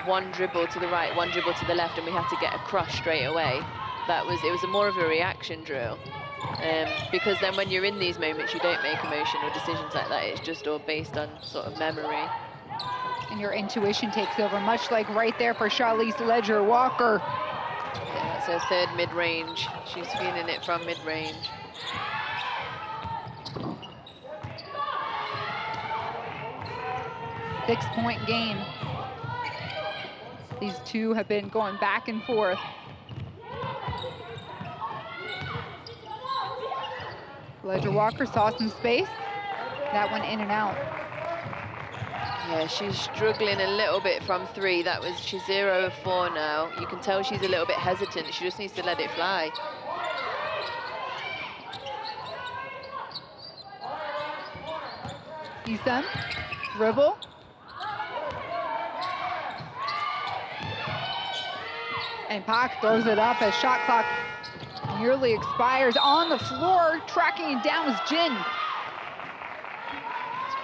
B: one dribble to the right, one dribble to the left, and we had to get across straight away. It was more of a reaction drill. Because then when you're in these moments, you don't make emotional decisions like that. It's just all based on sort of memory.
A: And your intuition takes over, much like right there for Charlize Ledger-Walker.
B: Yeah, that's her third mid-range. She's feeling it from mid-range.
A: Six-point game. These two have been going back and forth. Ledger-Walker saw some space. That went in and out.
B: Yeah, she's struggling a little bit from three. She's 0 of 4 now. You can tell she's a little bit hesitant. She just needs to let it fly.
A: Isam, dribble. And Pak throws it up as shot clock nearly expires. On the floor, tracking it down was Jin.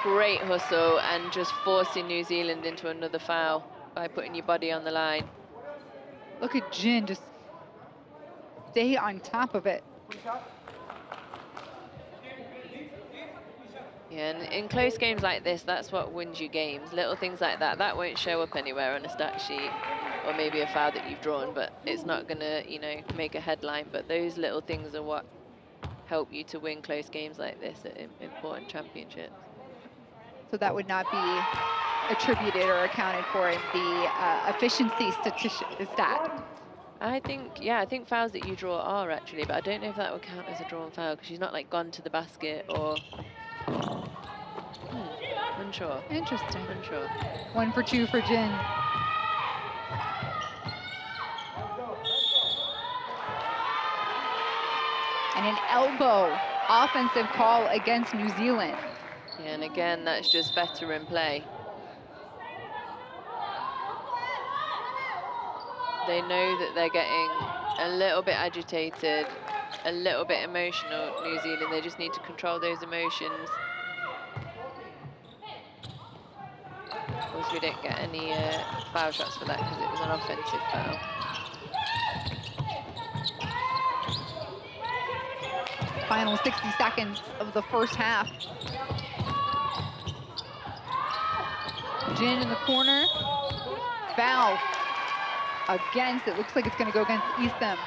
B: Great hustle and just forcing New Zealand into another foul by putting your body on the line.
A: Look at Jin just stay on top of it.
B: Yeah, and in close games like this, that's what wins you games. Little things like that, that won't show up anywhere on a stat sheet, or maybe a foul that you've drawn, but it's not gonna, you know, make a headline. But those little things are what help you to win close games like this at important championships.
A: So that would not be attributed or accounted for in the efficiency stat.
B: I think fouls that you draw are actually, but I don't know if that would count as a drawn foul because she's not like gone to the basket or. Unsure.
A: Interesting.
B: Unsure.
A: 1 for 2 for Jin. And an elbow offensive call against New Zealand.
B: Yeah, and again, that's just veteran play. They know that they're getting a little bit agitated, a little bit emotional, New Zealand. They just need to control those emotions. Of course, we didn't get any foul shots for that because it was an offensive foul.
A: Final 60 seconds of the first half. Jin in the corner. Foul against, it looks like it's going to go against Isam.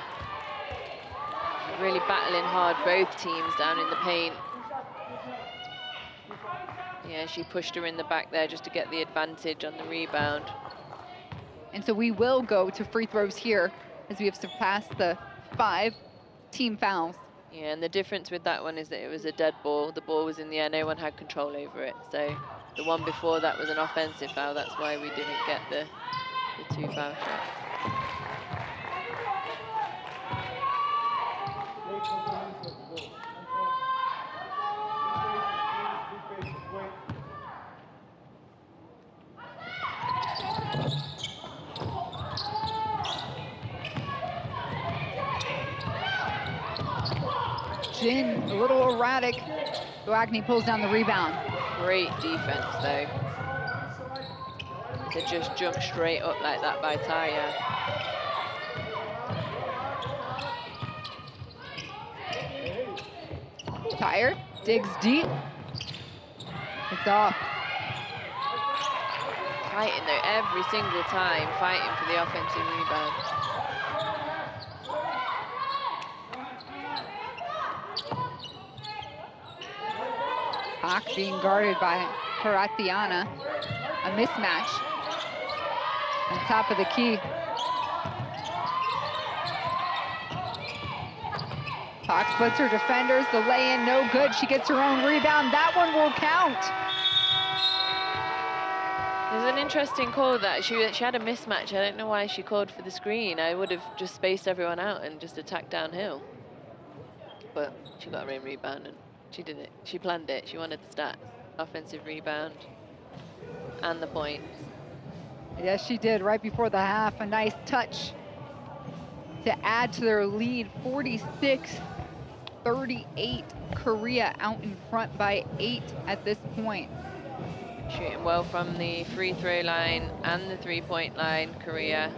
B: Really battling hard, both teams down in the paint. Yeah, she pushed her in the back there just to get the advantage on the rebound.
A: And so we will go to free throws here as we have surpassed the 5 team fouls.
B: Yeah, and the difference with that one is that it was a dead ball. The ball was in the air, no one had control over it. So the one before that was an offensive foul. That's why we didn't get the 2 foul shots.
A: been a little erratic. Guagni pulls down the rebound.
B: Great defense, though. To just jump straight up like that by Taya.
A: Tyre digs deep. It's off.
B: Fighting, though, every single time, fighting for the offensive rebound.
A: Hawk being guarded by Paratiana. A mismatch on top of the key. Hawk splits her defenders. The lay-in, no good. She gets her own rebound. That one will count.
B: There's an interesting call that she had a mismatch. I don't know why she called for the screen. I would have just spaced everyone out and just attacked downhill. But she got her own rebound and she did it. She planned it. She wanted the stat. Offensive rebound and the points.
A: Yes, she did. Right before the half, a nice touch to add to their lead. 46-38. Korea out in front by 8 at this point.
B: Shooting well from the free throw line and the three-point line, Korea.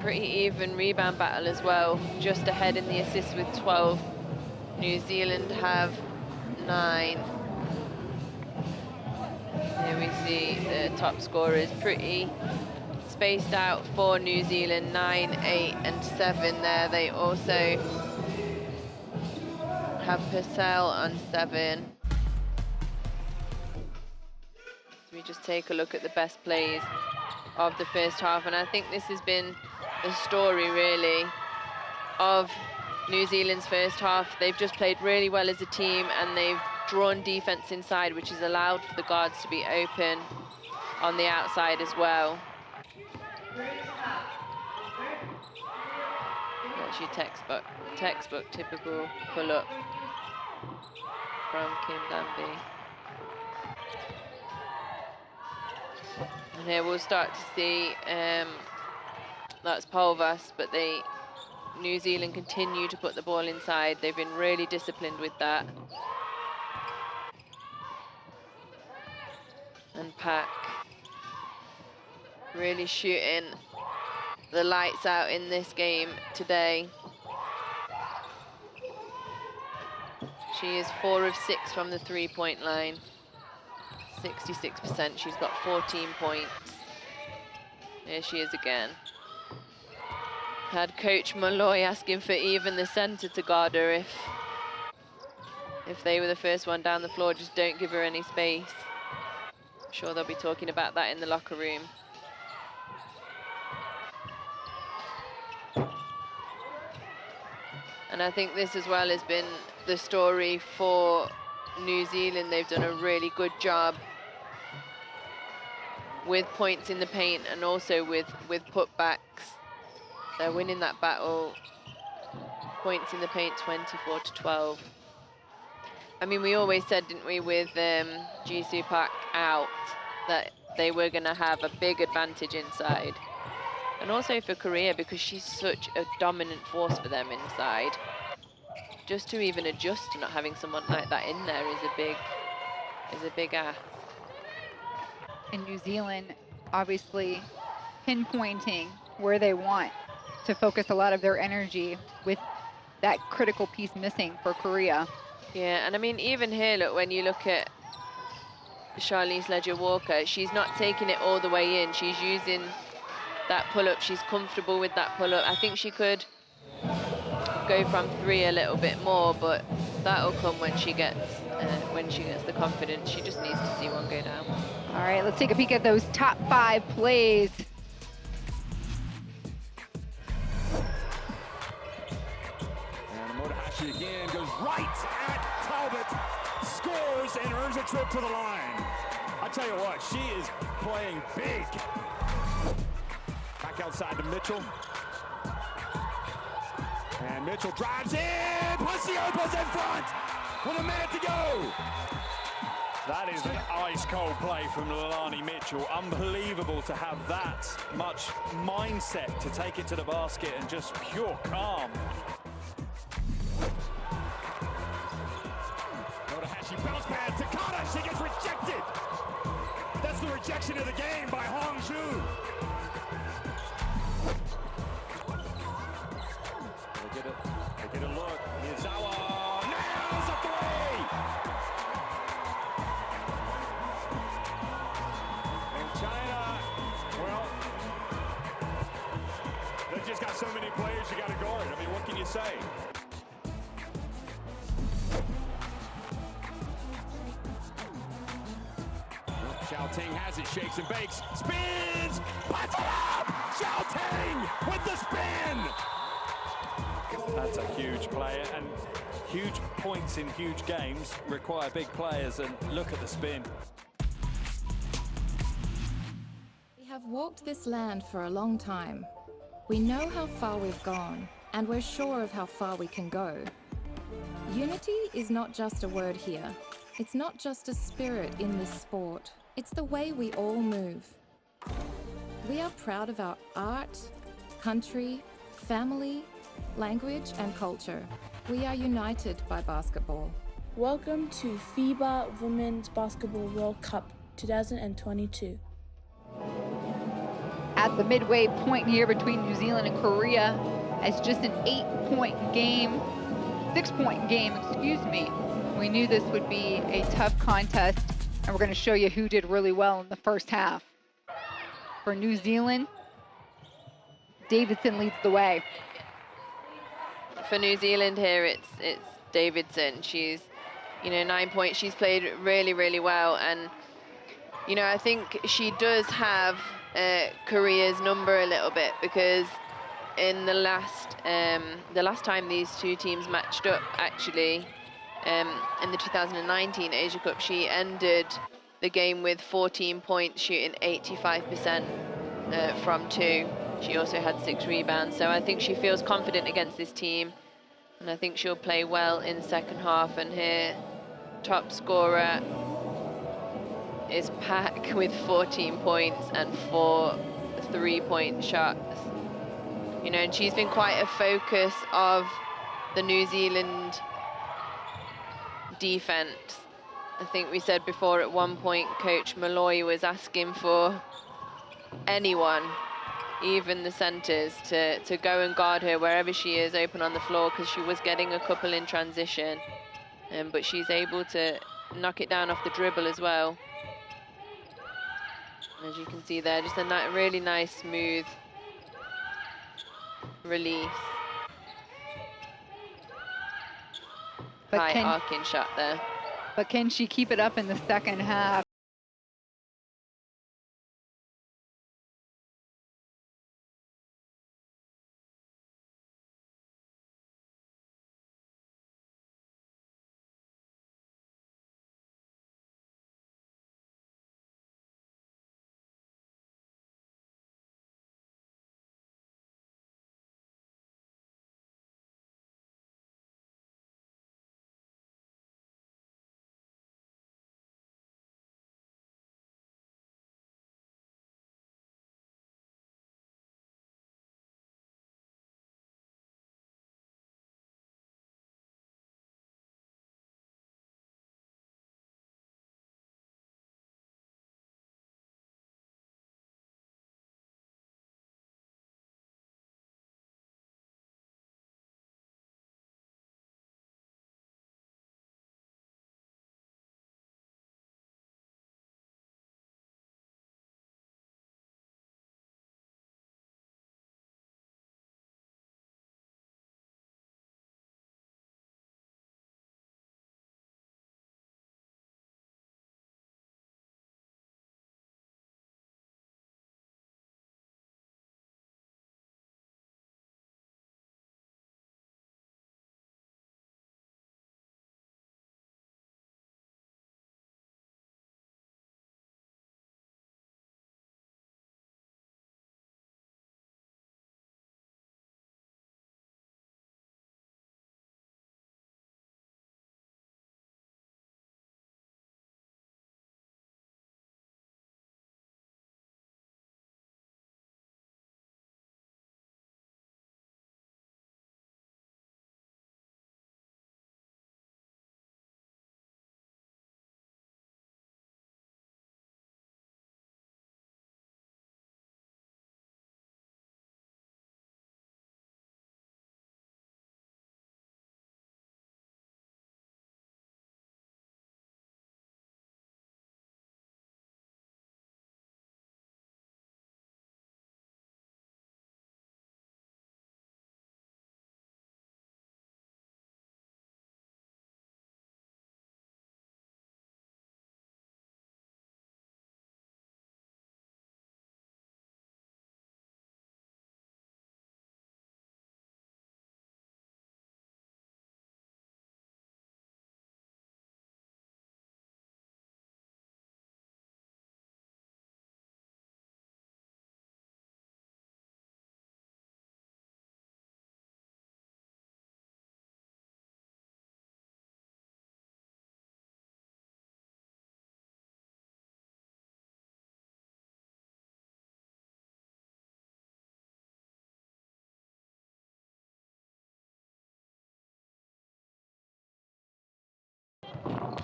B: Pretty even rebound battle as well. Just ahead in the assists with 12. New Zealand have 9. Here we see the top scorers pretty spaced out for New Zealand, 9, 8, and 7 there. They also have Purcell on 7. So we just take a look at the best plays of the first half, and I think this has been the story really of New Zealand's first half. They've just played really well as a team, and they've drawn defense inside, which has allowed for the guards to be open on the outside as well. That's your textbook typical pull-up from Kim Danby. And here we'll start to see, that's Pulvas, but New Zealand continue to put the ball inside. They've been really disciplined with that. And Pak really shooting the lights out in this game today. She is 4 of 6 from the three-point line. 66%, she's got 14 points. There she is again. Had Coach Malloy asking for even the centre to guard her if they were the first one down the floor. Just don't give her any space. I'm sure they'll be talking about that in the locker room. And I think this as well has been the story for New Zealand. They've done a really good job with points in the paint and also with putbacks. They're winning that battle. Points in the paint, 24-12. I mean, we always said, didn't we, with Jisoo Park out, that they were going to have a big advantage inside. And also for Korea, because she's such a dominant force for them inside. Just to even adjust to not having someone like that in there is a big ask.
A: And New Zealand obviously pinpointing where they want to focus a lot of their energy with that critical piece missing for Korea.
B: Yeah, and I mean, even here, look, when you look at Charlize Ledger-Walker, she's not taking it all the way in. She's using that pull-up. She's comfortable with that pull-up. I think she could go from 3 a little bit more, but that'll come when she gets the confidence. She just needs to see one go down.
A: All right, let's take a peek at those top 5 plays.
E: And Motohashi again goes right at Talbot, scores and earns a trip to the line. I tell you what, she is playing big. Back outside to Mitchell. And Mitchell drives in, Pusiopa's in front with a minute to go. That is an ice-cold play from Leilani Mitchell. Unbelievable to have that much mindset to take it to the basket and just pure calm. Ting has it, shakes and bakes, spins, puts it up! Xiao Ting with the spin! That's a huge player, and huge points in huge games require big players, and look at the spin.
F: We have walked this land for a long time. We know how far we've gone, and we're sure of how far we can go. Unity is not just a word here. It's not just a spirit in this sport. It's the way we all move. We are proud of our art, country, family, language, and culture. We are united by basketball.
G: Welcome to FIBA Women's Basketball World Cup 2022.
A: At the midway point here between New Zealand and Korea, as just an 6-point game, excuse me. We knew this would be a tough contest, and we're going to show you who did really well in the first half. For New Zealand, Davidson leads the way.
B: For New Zealand here, it's Davidson. She's, 9 points. She's played really, really well, and I think she does have Korea's number a little bit, because in the last time these two teams matched up, actually, in the 2019 Asia Cup, she ended the game with 14 points, shooting 85% from two. She also had 6 rebounds, so I think she feels confident against this team, and I think she'll play well in the second half. And here, top scorer is Pak with 14 points and 4 3-point shots. And she's been quite a focus of the New Zealand defense. I think we said before at one point, Coach Malloy was asking for anyone, even the centers, to go and guard her wherever she is open on the floor, because she was getting a couple in transition. But she's able to knock it down off the dribble as well. As you can see there, just a really nice, smooth release. High arcing shot there.
A: But can she keep it up in the second half?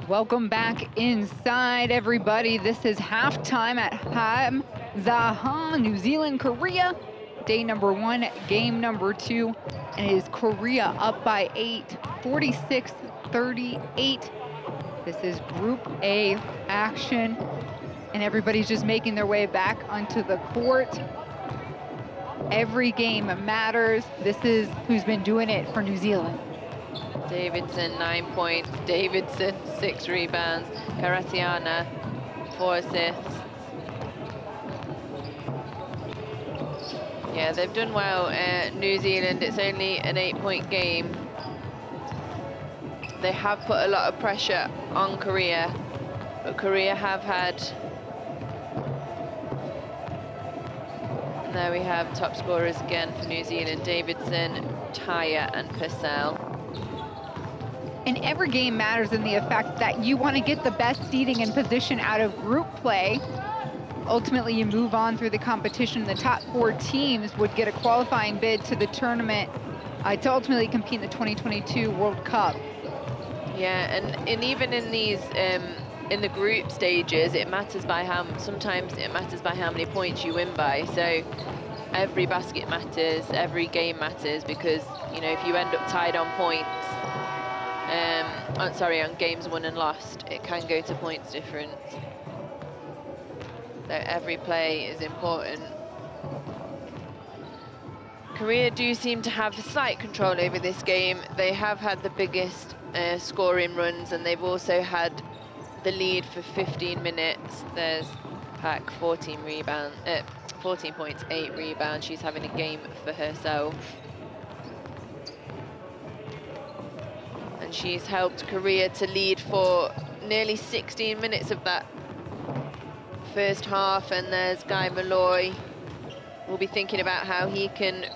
A: Welcome back inside, everybody. This is halftime at Zaha, New Zealand, Korea. Day number 1, game number 2. And it is Korea up by 8, 46-38. This is Group A action. And everybody's just making their way back onto the court. Every game matters. This is who's been doing it for New Zealand.
B: Davidson, 9 points. Davidson, 6 rebounds. Karatiana, 4 assists. Yeah, they've done well. New Zealand, it's only an 8-point game. They have put a lot of pressure on Korea, but Korea have had... And there we have top scorers again for New Zealand: Davidson, Taya, and Purcell.
A: And every game matters in the effect that you want to get the best seeding and position out of group play. Ultimately, you move on through the competition. The top 4 teams would get a qualifying bid to the tournament to ultimately compete in the 2022 World Cup.
B: Yeah, and even in these, in the group stages, it matters by sometimes it matters by how many points you win by. So every basket matters, every game matters, because, you know, if you end up tied on points, on games won and lost, it can go to points difference. So every play is important. Korea do seem to have slight control over this game. They have had the biggest scoring runs, and they've also had the lead for 15 minutes. There's Pak, 14 points, 8 rebounds. She's having a game for herself. And she's helped Korea to lead for nearly 16 minutes of that first half. And there's Guy Malloy. We'll be thinking about how he can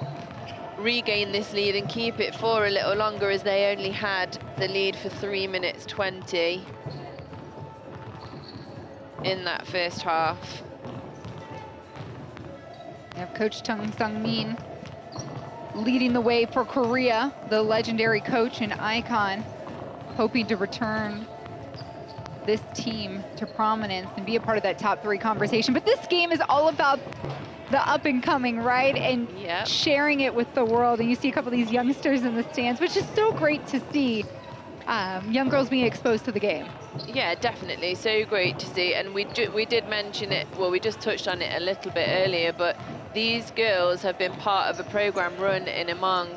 B: regain this lead and keep it for a little longer, as they only had the lead for 3 minutes 20 in that first half.
A: We have Coach Tung Sung-min leading the way for Korea, the legendary coach and icon, hoping to return this team to prominence and be a part of that top 3 conversation. But this game is all about the up and coming, right? And sharing it with the world. And you see a couple of these youngsters in the stands, which is so great to see, young girls being exposed to the game.
B: Yeah, definitely, so great to see. And we did mention it, well, we just touched on it a little bit earlier, but these girls have been part of a program run in Oman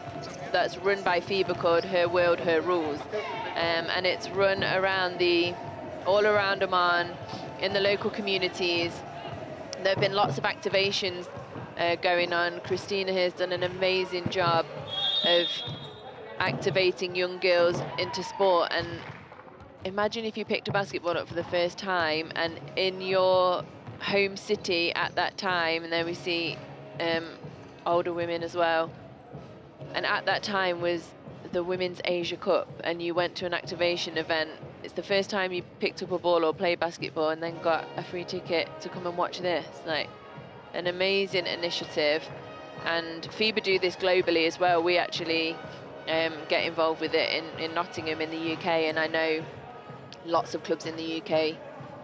B: that's run by FIBA called Her World, Her Rules. And it's run around all around Oman, in the local communities. There have been lots of activations going on. Christina has done an amazing job of activating young girls into sport. And imagine if you picked a basketball up for the first time, and in your home city at that time, and then we see older women as well. And at that time was the Women's Asia Cup, and you went to an activation event. It's the first time you picked up a ball or played basketball and then got a free ticket to come and watch this. Like, an amazing initiative. And FIBA do this globally as well. We actually get involved with it in Nottingham in the UK, and I know lots of clubs in the UK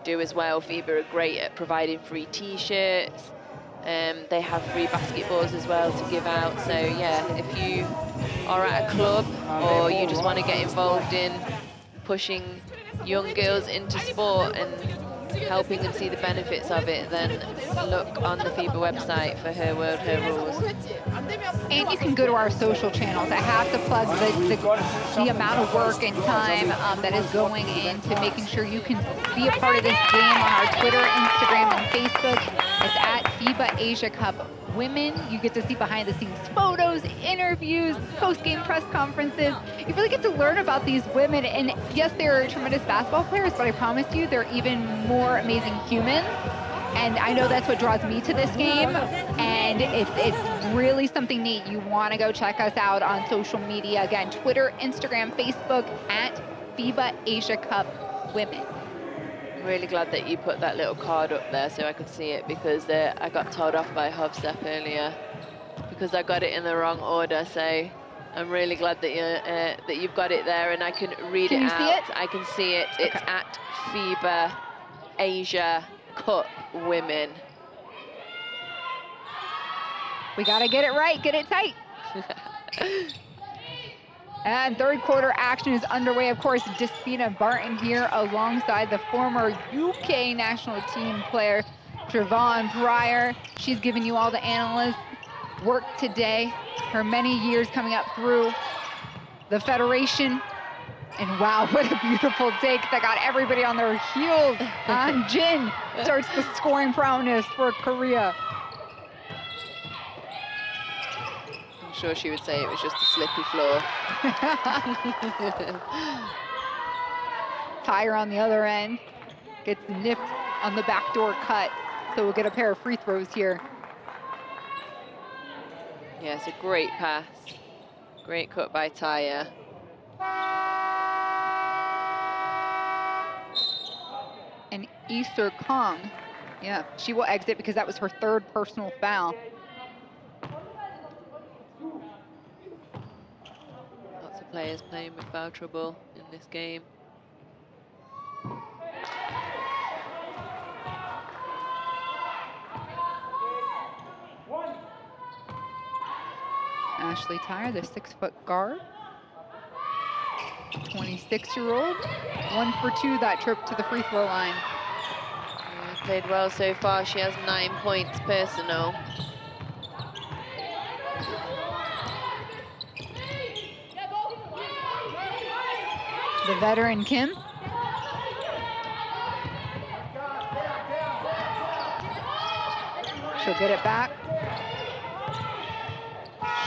B: do as well. FIBA are great at providing free t-shirts. They have free basketballs as well to give out. So yeah, if you are at a club or you just want to get involved in pushing young girls into sport and helping them see the benefits of it, then look on the FIBA website for Her World, Her Rules.
A: And you can go to our social channels. I have to plug the amount of work and time that is going into making sure you can be a part of this game on our Twitter, Instagram, and Facebook. It's at FIBA Asia Cup Women. You get to see behind the scenes photos, interviews, post-game press conferences. You really get to learn about these women. And yes, they're tremendous basketball players, but I promise you they're even more amazing humans. And I know that's what draws me to this game. And it's really something neat. You want to go check us out on social media. Again, Twitter, Instagram, Facebook, at FIBA Asia Cup Women.
B: I'm really glad that you put that little card up there so I could see it, because I got told off by Hovstep earlier because I got it in the wrong order. So I'm really glad that you've got it there, and I can read it out.
A: Can you see it?
B: I can see it. It's
A: Okay.
B: at FIBA Asia Cup Women.
A: We got to get it right, get it tight. And third quarter action is underway. Of course, Despina Barton here alongside the former UK national team player, Trevon Pryor. She's giving you all the analyst work today. Her many years coming up through the Federation. And wow, what a beautiful take that got everybody on their heels. And Jin starts the scoring prowess for Korea.
B: I'm sure she would say it was just a slippy floor.
A: Tyre on the other end gets nipped on the backdoor cut. So we'll get a pair of free throws here.
B: Yeah, it's a great pass. Great cut by Tyre.
A: And Easter Kong, yeah, she will exit because that was her third personal foul.
B: Lots of players playing with foul trouble in this game.
A: Ashley Tyre, the 6-foot guard. 26-year-old, 1 for 2 that trip to the free throw line.
B: Yeah, played well so far. She has 9 points personal.
A: The veteran Kim. She'll get it back.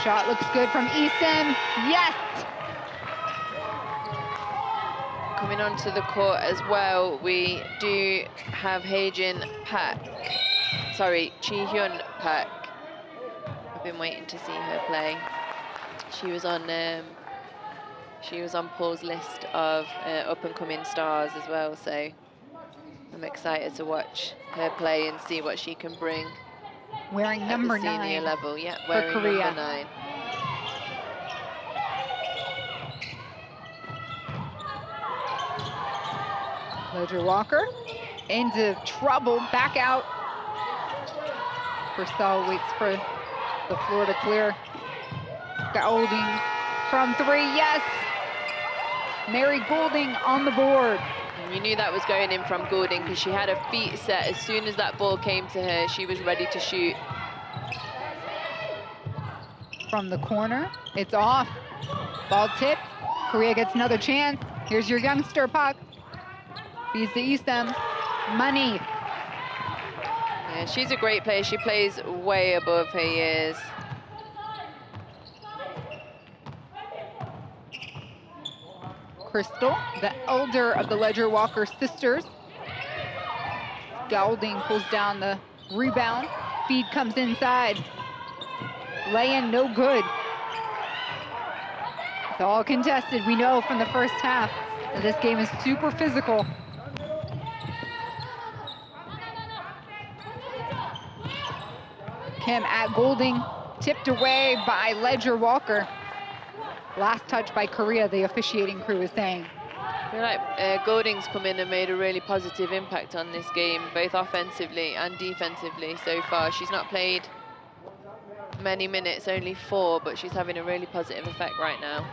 A: Shot looks good from Easton. Yes!
B: Coming onto the court as well, we do have Haejin Park. Sorry, Chi-hyun Park. I've been waiting to see her play. She was on Paul's list of up-and-coming stars as well, so I'm excited to watch her play and see what she can bring.
A: Wearing number
B: at the senior
A: 9
B: level, yeah,
A: for
B: wearing
A: Korea.
B: number 9.
A: Ledger Walker into trouble, back out. Purcell waits for the floor to clear. Golding from 3, yes! Mary Golding on the board.
B: And you knew that was going in from Goulding because she had her feet set. As soon as that ball came to her, she was ready to shoot.
A: From the corner, it's off. Ball tip. Korea gets another chance. Here's your youngster, Puck. Feeds to Eastham. Money.
B: Yeah, she's a great player. She plays way above her years.
A: Crystal, the elder of the Ledger Walker sisters. Golding pulls down the rebound. Feed comes inside. Lay-in, no good. It's all contested. We know from the first half that this game is super physical. Kim at Golding, tipped away by Ledger Walker. Last touch by Korea, the officiating crew is saying.
B: I feel like Golding's come in and made a really positive impact on this game, both offensively and defensively so far. She's not played many minutes, only 4, but she's having a really positive effect right now.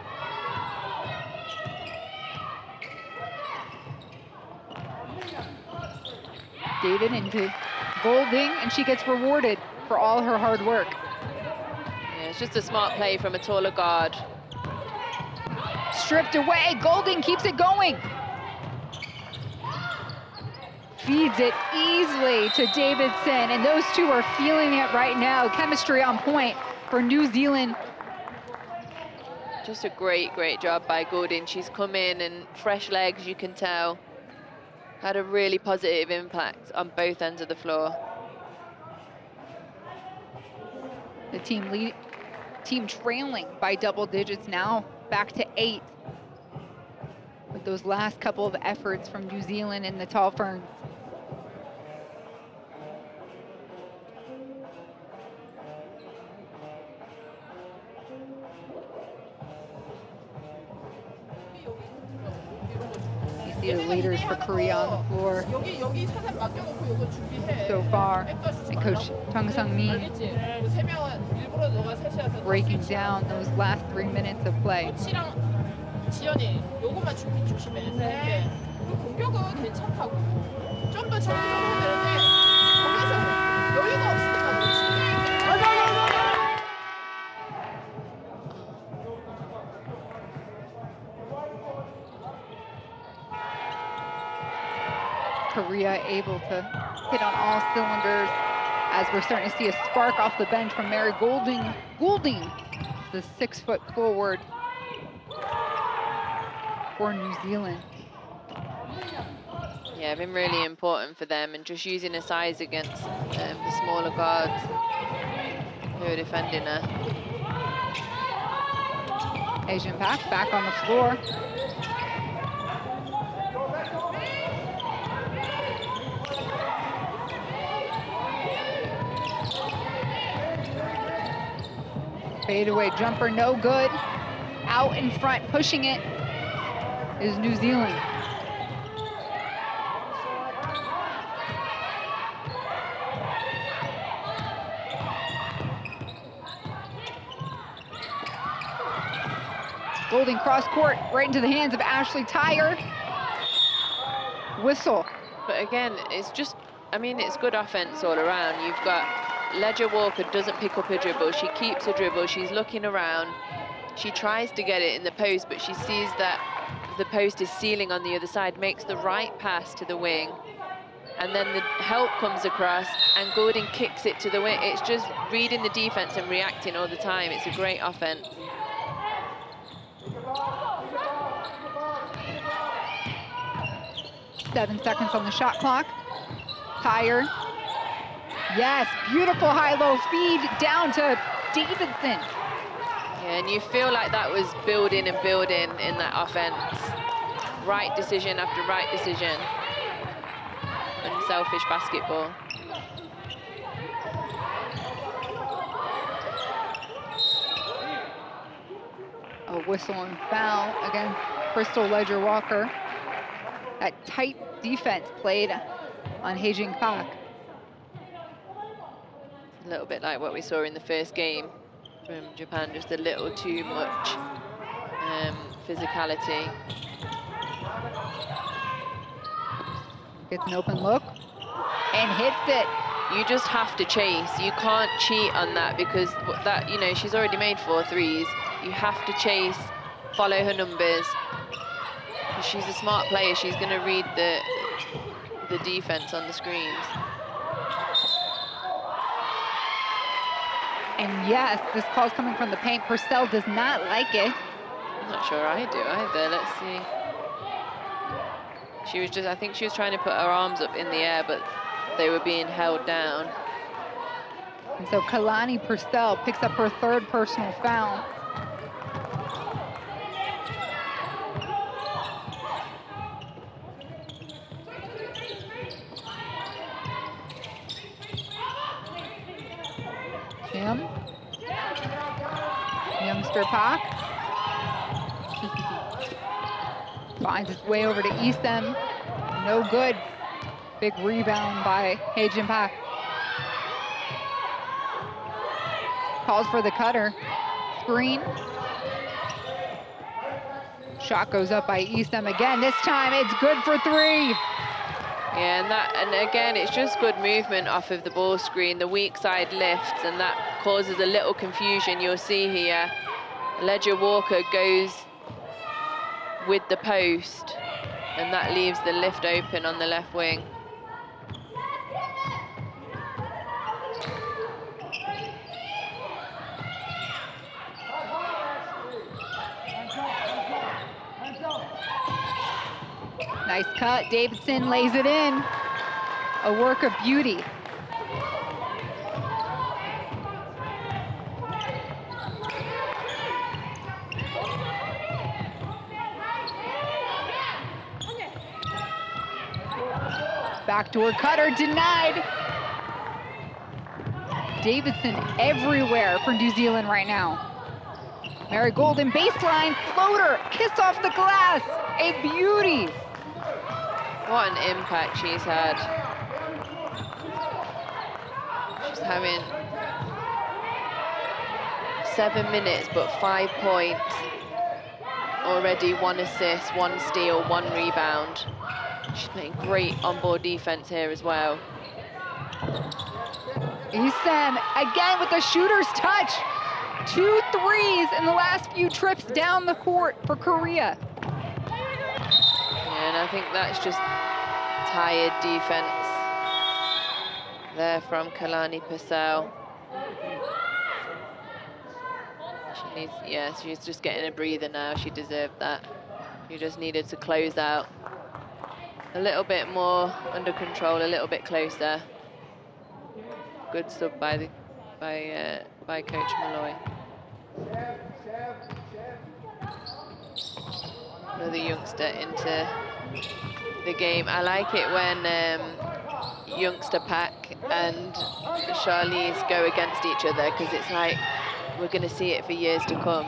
A: David into Golding, and she gets rewarded for all her hard work.
B: Yeah, it's just a smart play from a taller guard.
A: Stripped away, Golding keeps it going. Feeds it easily to Davidson, and those two are feeling it right now. Chemistry on point for New Zealand.
B: Just a great job by Golding. She's come in and fresh legs, you can tell. Had a really positive impact on both ends of the floor.
A: The team trailing by double digits now, back to 8. With those last couple of efforts from New Zealand and the Tall Ferns. See the leaders for Korea on the floor so far. And Coach Chung Sung-min breaking down those last 3 minutes of play.
H: 지연이 요것만 조심해. 공격은 괜찮다고. 좀 더 적극적으로 되는데 거기서 여유가 없으니까 그렇지.
A: Korea able to hit on all cylinders as we're starting to see a spark off the bench from Mary Goulding, the 6-foot forward for New Zealand.
B: Yeah, been really important for them, and just using her size against the smaller guards who are defending her.
A: Asian Park back on the floor. Fadeaway jumper, no good. Out in front, pushing it is New Zealand. Goulding cross court, right into the hands of Ashley Tyre. Whistle.
B: But again, it's just, I mean, it's good offense all around. You've got Ledger Walker doesn't pick up her dribble. She keeps her dribble. She's looking around. She tries to get it in the post, but she sees that the post is sealing on the other side, makes the right pass to the wing, and then the help comes across, and Goulding kicks it to the wing. It's just reading the defense and reacting all the time. It's a great offense.
A: Seven seconds on the shot clock. Tyre. Yes, beautiful high-low feed down to Davidson.
B: Yeah, and you feel like that was building and building in that offense. Right decision after right decision. Unselfish basketball.
A: A whistle and foul against Crystal Ledger Walker. That tight defense played on Haejin Park.
B: A little bit like what we saw in the first game from Japan, just a little too much physicality.
A: Gets an open look and hits it.
B: You just have to chase. You can't cheat on that, because that, you know, she's already made 4 threes. You have to chase, follow her numbers. She's a smart player. She's going to read the defense on the screens.
A: And yes, this call's coming from the paint. Purcell does not like it.
B: I'm not sure I do either. Let's see. She was just, I think she was trying to put her arms up in the air, but they were being held down.
A: And so Kalani Purcell picks up her 3rd personal foul. Kim. Youngster Park. Finds its way over to Eastham. No good. Big rebound by Haejin Park. Calls for the cutter. Screen. Shot goes up by Eastham again. This time it's good for 3.
B: Yeah, and again, it's just good movement off of the ball screen. The weak side lifts, and that causes a little confusion. You'll see here, Ledger Walker goes with the post, and that leaves the lift open on the left wing.
A: Nice cut. Davidson lays it in. A work of beauty. Backdoor cutter denied. Davidson everywhere for New Zealand right now. Mary Goulding baseline floater, kiss off the glass, a beauty.
B: What an impact she's had. She's having 7 minutes, but 5 points. Already 1 assist, 1 steal, 1 rebound. She's playing great on-board defense here as well.
A: Isam again with the shooter's touch. 2 threes in the last few trips down the court for Korea.
B: Yeah, and I think that's just tired defense there from Kalani Purcell. She needs, yeah, she's just getting a breather now. She deserved that. She just needed to close out a little bit more under control, a little bit closer. Good sub by Coach Malloy. Another youngster into the game. I like it when youngster Pack and Charlize go against each other, because it's like we're going to see it for years to come.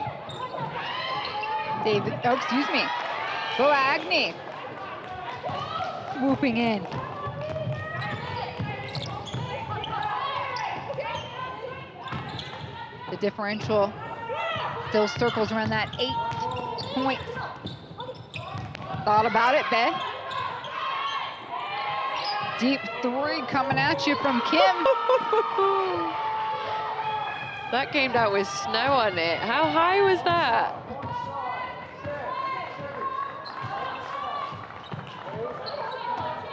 A: David, oh, excuse me. Agni swooping in. The differential still circles around that 8 points. Thought about it, Beth. Deep 3 coming at you from Kim.
B: That came down with snow on it. How high was that?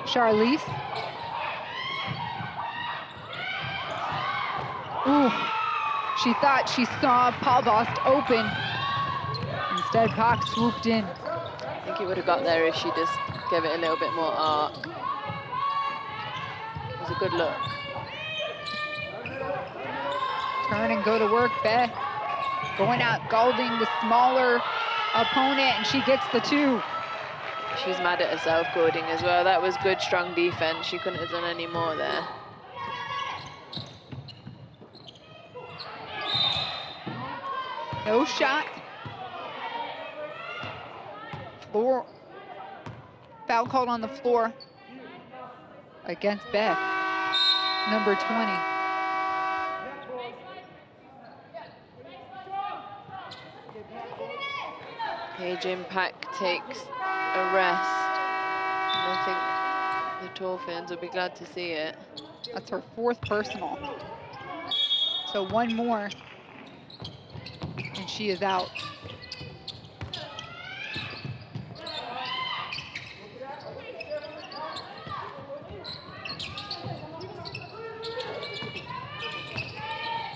A: Charlize. Ooh, she thought she saw Palbost open. Instead, Pak swooped in.
B: I think it would have got there if she just gave it a little bit more arc. It was a good look.
A: Turn and go to work, Beth. Going out, Goulding the smaller opponent, and she gets the 2.
B: She's mad at herself, Goulding, as well. That was good, strong defense. She couldn't have done any more there.
A: No shot. Floor. Foul called on the floor against Beth, number 20.
B: Jim Pack takes a rest. And I think the Torfins will be glad to see it.
A: That's her 4th personal. So 1 more, and she is out.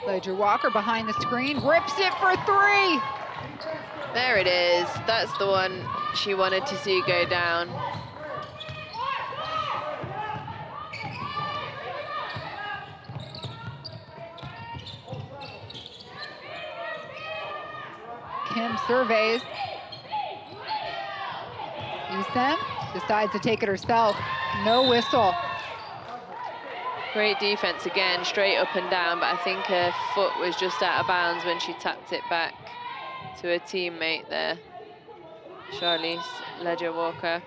A: Ledger Walker behind the screen, rips it for 3.
B: There it is. That's the one she wanted to see go down.
A: Kim surveys. Isam decides to take it herself. No whistle.
B: Great defense again, straight up and down, but I think her foot was just out of bounds when she tapped it back to her teammate there, Charlize Ledger Walker.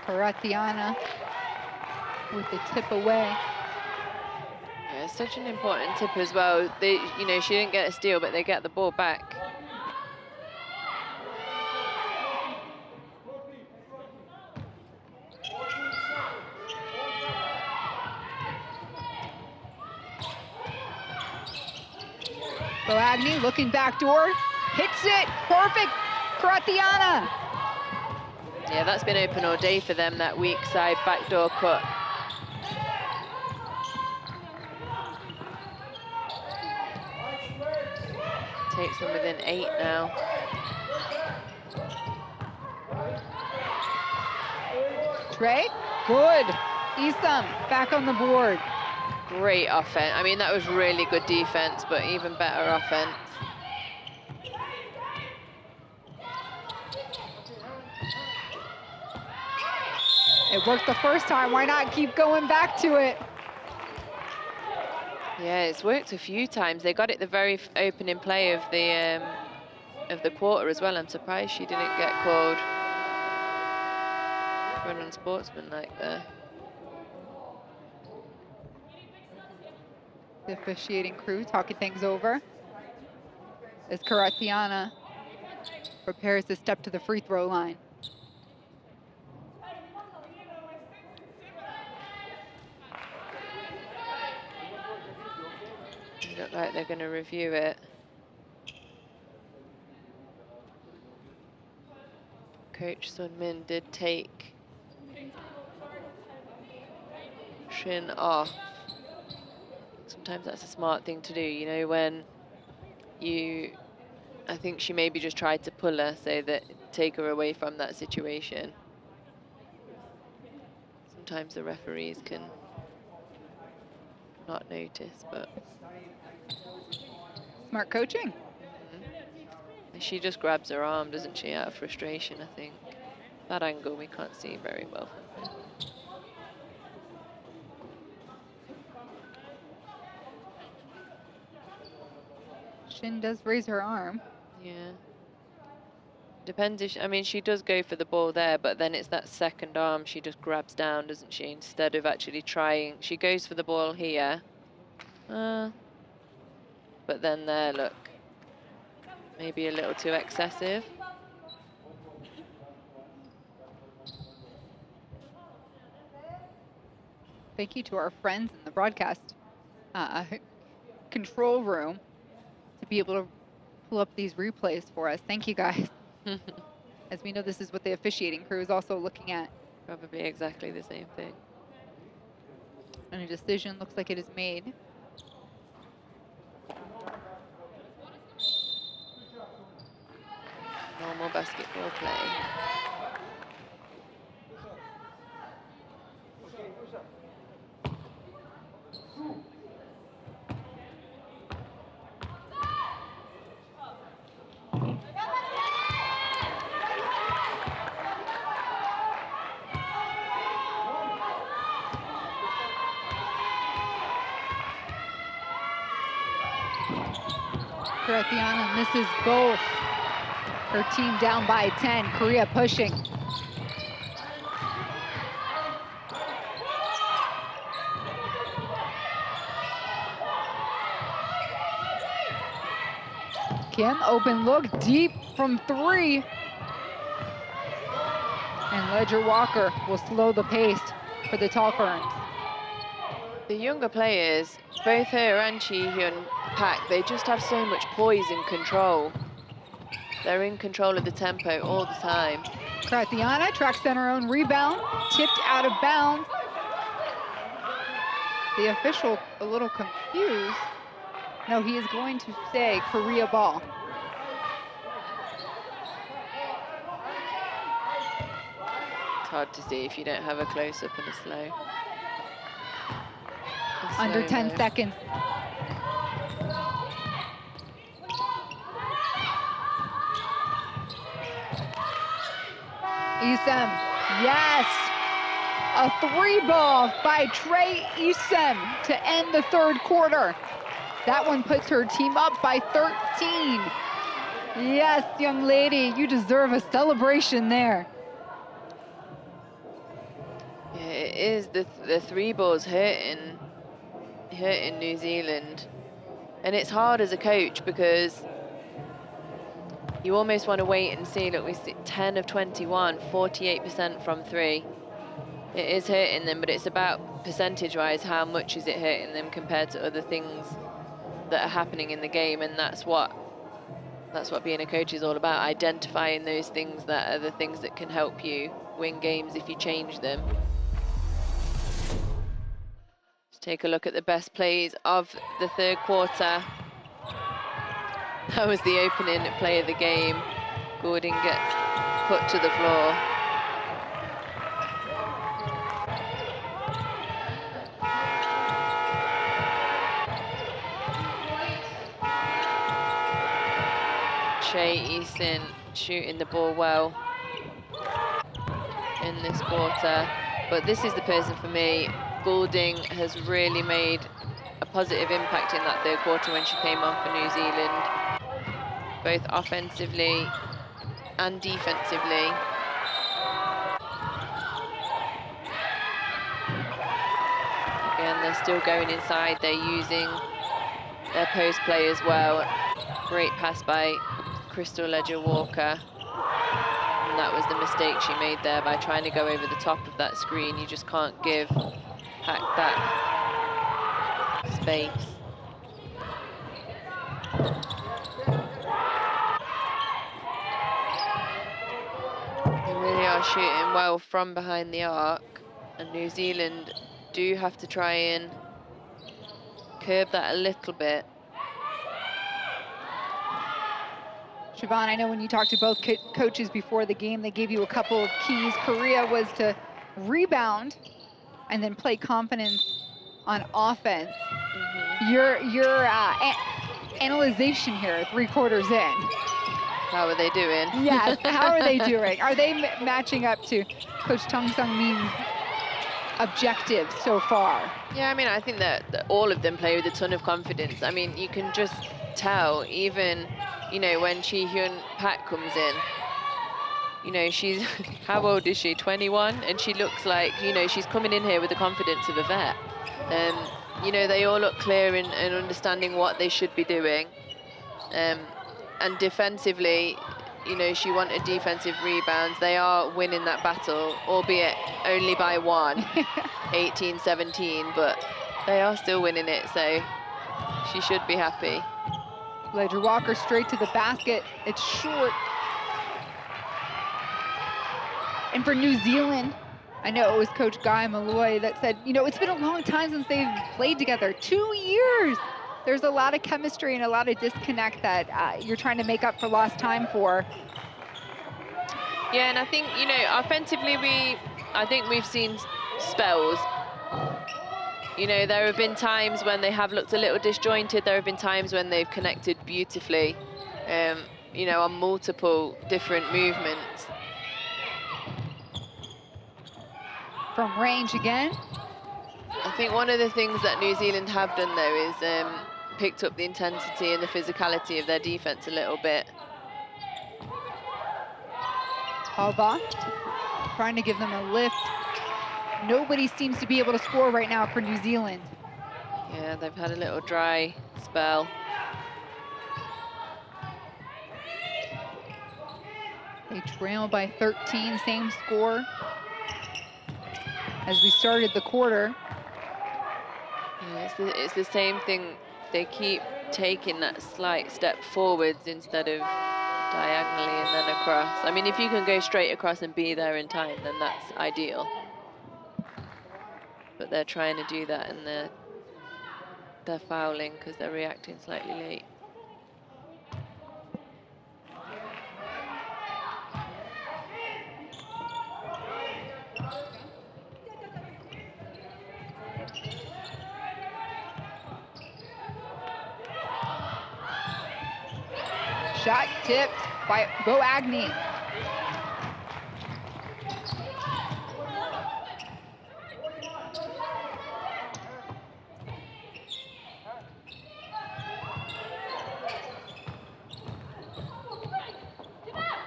A: Karatiana with the tip away.
B: Yeah, such an important tip as well. They, you know, she didn't get a steal, but they get the ball back.
A: Agni looking backdoor, hits it, perfect, Karatiana.
B: Yeah, that's been open all day for them, that weak side backdoor cut. Takes them within 8 now.
A: Trey, good. Isam back on the board.
B: Great offense. I mean, that was really good defense, but even better offense.
A: It worked the first time, why not keep going back to it?
B: Yeah, it's worked a few times. They got it the very opening play of the quarter as well. I'm surprised she didn't get called for an unsportsmanlike there.
A: The officiating crew talking things over as Karathiana prepares to step to the free throw line.
B: Look like they're going to review it. Coach Sun Min did take Shin off. Sometimes that's a smart thing to do, you know, when I think she maybe just tried to pull her so that take her away from that situation. Sometimes the referees can not notice, but
A: smart coaching.
B: She just grabs her arm, doesn't she, out of frustration, I think. That angle we can't see very well from here.
A: Shin does raise her arm.
B: Yeah. Depends if, I mean, she does go for the ball there, but then it's that second arm she just grabs down, doesn't she, instead of actually trying. She goes for the ball here. But then there, look. Maybe a little too excessive.
A: Thank you to our friends in the broadcast control room to be able to pull up these replays for us. Thank you, guys. As we know, this is what the officiating crew is also looking at.
B: Probably exactly the same thing.
A: And a decision looks like it is made.
B: Normal basketball play.
A: Karathiana misses both. Her team down by 10. Korea pushing. Kim, open look, deep from 3. And Ledger Walker will slow the pace for the Tall Ferns.
B: The younger players, both her and Chi Hyun Pak, they just have so much poise and control. They're in control of the tempo all the time.
A: Karathiana tracks down her own rebound, tipped out of bounds. The official a little confused. No, he is going to say Korea ball.
B: It's hard to see if you don't have a close-up and a slow.
A: Under 10 seconds. Isem, yes! A 3-ball by Trey Isem to end the third quarter. That one puts her team up by 13. Yes, young lady, you deserve a celebration there.
B: Yeah, it is the 3 balls hurting New Zealand. And it's hard as a coach because you almost want to wait and see. Look, we see 10 of 21, 48% from 3. It is hurting them, but it's about percentage-wise, how much is it hurting them compared to other things that are happening in the game, and that's what being a coach is all about, identifying those things that are the things that can help you win games if you change them. Let's take a look at the best plays of the third quarter. That was the opening play of the game. Gordon gets put to the floor. Che Easton shooting the ball well in this quarter. But this is the person for me. Goulding has really made a positive impact in that third quarter when she came on for New Zealand, both offensively and defensively. Again, they're still going inside. They're using their post play as well. Great pass by Crystal Ledger-Walker. And that was the mistake she made there by trying to go over the top of that screen. You just can't give Pack that space. They really are shooting well from behind the arc, and New Zealand do have to try and curb that a little bit.
A: Siobhan, I know when you talked to both coaches before the game, they gave you a couple of keys. Korea was to rebound and then play confidence on offense. Your analyzation here, 3 quarters in.
B: How are they doing?
A: Yes, how are they doing? Are they matching up to Coach Chung Sung-min's objectives so far?
B: Yeah, I mean, I think that all of them play with a ton of confidence. I mean, you can just tell, even, you know, when Chi Hyun Pak comes in, you know, she's, how old is she? 21? And she looks like, you know, she's coming in here with the confidence of a vet. You know, they all look clear in understanding what they should be doing. And defensively, you know, she wanted defensive rebounds. They are winning that battle, albeit only by 1, 18-17, but they are still winning it, so she should be happy.
A: Ledger-Walker straight to the basket. It's short. And for New Zealand, I know it was Coach Guy Malloy that said, you know, it's been a long time since they've played together. 2 years. There's a lot of chemistry and a lot of disconnect that you're trying to make up for lost time for.
B: Yeah, and I think, you know, offensively, I think we've seen spells. You know, there have been times when they have looked a little disjointed. There have been times when they've connected beautifully, you know, on multiple different movements.
A: From range again.
B: I think one of the things that New Zealand have done, though, is picked up the intensity and the physicality of their defense a little bit.
A: Hava trying to give them a lift. Nobody seems to be able to score right now for New Zealand.
B: Yeah, they've had a little dry spell.
A: They trail by 13, same score as we started the quarter.
B: Yeah, it's the same thing. They keep taking that slight step forwards instead of diagonally and then across. I mean, if you can go straight across and be there in time, then that's ideal. But they're trying to do that, and they're fouling because they're reacting slightly late.
A: Shot tipped by Bo Agni.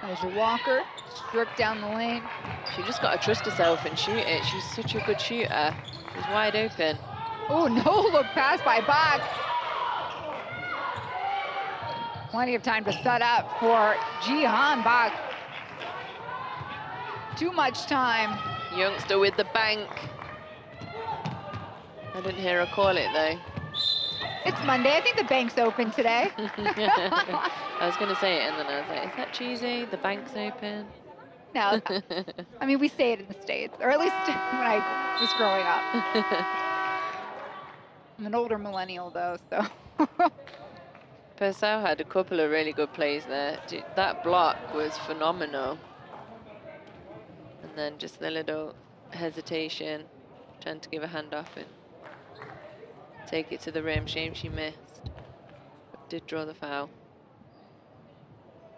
A: Ledger-Walker stripped down the lane.
B: She just got to trust herself and shoot it. She's such a good shooter. She's wide open.
A: Oh, no look pass by Bach. Plenty of time to set up for Jihan Bach. Too much time.
B: Youngster with the bank. I didn't hear her call it, though.
A: It's Monday. I think the bank's open today.
B: I was going to say it, and then I was like, is that cheesy? The bank's open?
A: No. I mean, we say it in the States, or at least when I was growing up. I'm an older millennial, though, so.
B: Purcell had a couple of really good plays there. That block was phenomenal. And then just a little hesitation, trying to give a handoff and take it to the rim. Shame she missed, but did draw the foul.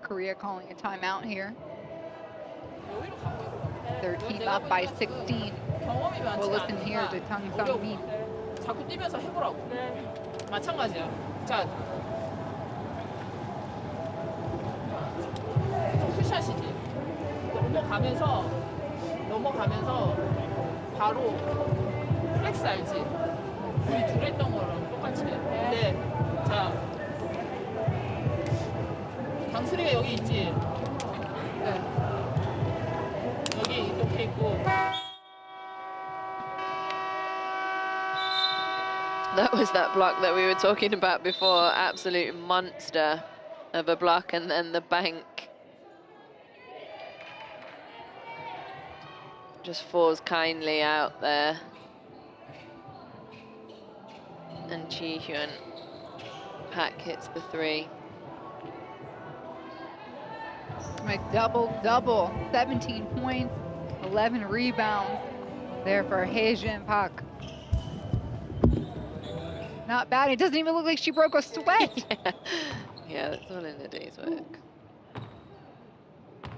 A: Korea calling a timeout here. Their team up by 16.
H: 많지
A: Well, listen here to
H: 않으니까
A: Tang
H: 어려워.
A: Sung-min.
H: 자꾸 뛰면서 해보라고. 마찬가지야. 자, 투샷이지. 넘어가면서 바로 플렉스 알지? 우리 둘 했던 거랑 똑같이. 근데 자, 강수리가 여기 있지. 네. 여기 이렇게 있고.
B: That was that block that we were talking about before. Absolute monster of a block, and then the bank just falls kindly out there. And Chi Hyun Pak hits the 3.
A: Like double, 17 points, 11 rebounds there for Haejin Park. Not bad. It doesn't even look like she broke a sweat.
B: Yeah, that's all in a day's work.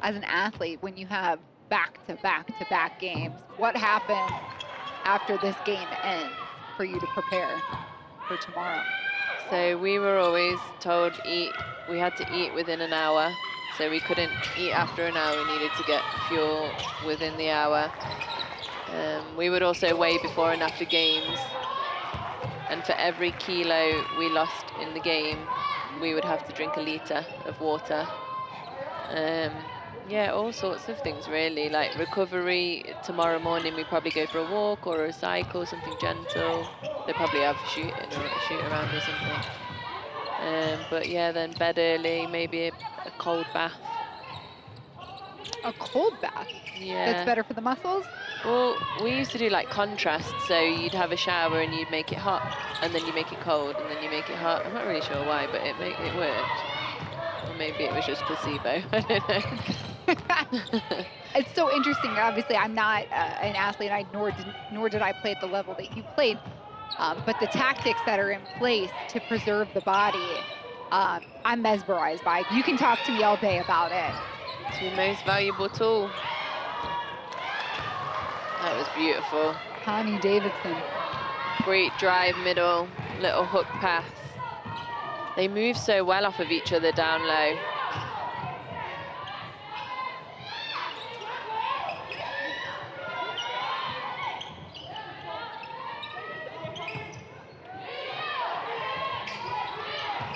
A: As an athlete, when you have back-to-back games, what happens after this game ends for you to prepare for tomorrow?
B: So we were always told we had to eat within an hour. So we couldn't eat after an hour. We needed to get fuel within the hour. We would also weigh before and after games. And for every kilo we lost in the game, we would have to drink a litre of water. Yeah, all sorts of things really, like recovery. Tomorrow morning we probably go for a walk or a cycle, something gentle. They probably have shoot around or something. But yeah, then bed early, maybe a cold bath.
A: A cold bath?
B: Yeah.
A: That's better for the muscles?
B: Well, we used to do like contrast, so you'd have a shower and you'd make it hot, and then you make it cold, and then you make it hot. I'm not really sure why, but it worked. Or maybe it was just placebo, I don't know.
A: It's so interesting. Obviously, I'm not an athlete, nor did I play at the level that you played, but the tactics that are in place to preserve the body, I'm mesmerized by. You can talk to me all day about it.
B: It's your most valuable tool. That was beautiful.
A: Connie Davidson.
B: Great drive middle, little hook pass. They move so well off of each other down low.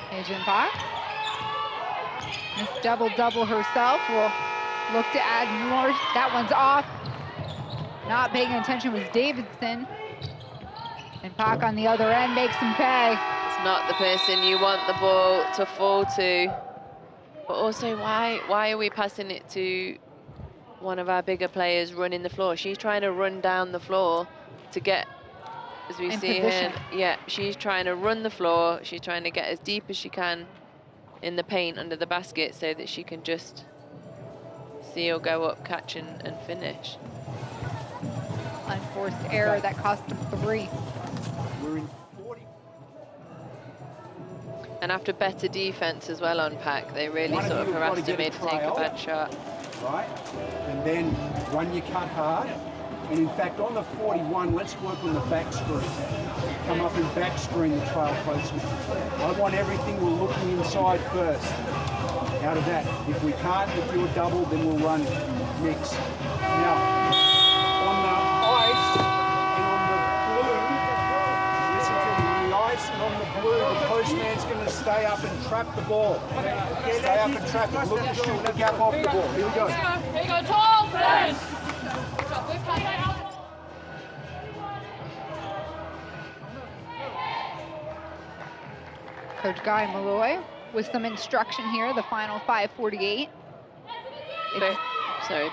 A: Haejin Park. Miss double herself will look to add more. That one's off. Not paying attention was Davidson. And Park on the other end makes him pay.
B: It's not the person you want the ball to fall to. But also, why are we passing it to one of our bigger players running the floor? She's trying to run down the floor to get, as we see here. Yeah, she's trying to run the floor. She's trying to get as deep as she can in the paint under the basket so that she can just seal, go up, catch and finish.
A: Unforced error that cost him 3.
D: We're in 40.
B: And after better defense as well on Pak, they really sort of harassed her, made her take a bad shot.
D: Right, and then run your cut hard. And in fact, on the 41, let's work on the back screen. Come up and back screen the trail placement. I want everything, we're looking inside first. Out of that, if we can't, if you're double, then we'll run mix. Now, on the ice and on the blue, listen to me, on the ice and on the blue, the postman's going to stay up and trap the ball. Stay up and trap it, look to shoot the gap off the ball. Here we go.
H: Here you go, tall press.
A: Coach Guy Malloy with some instruction here, the final 5:48.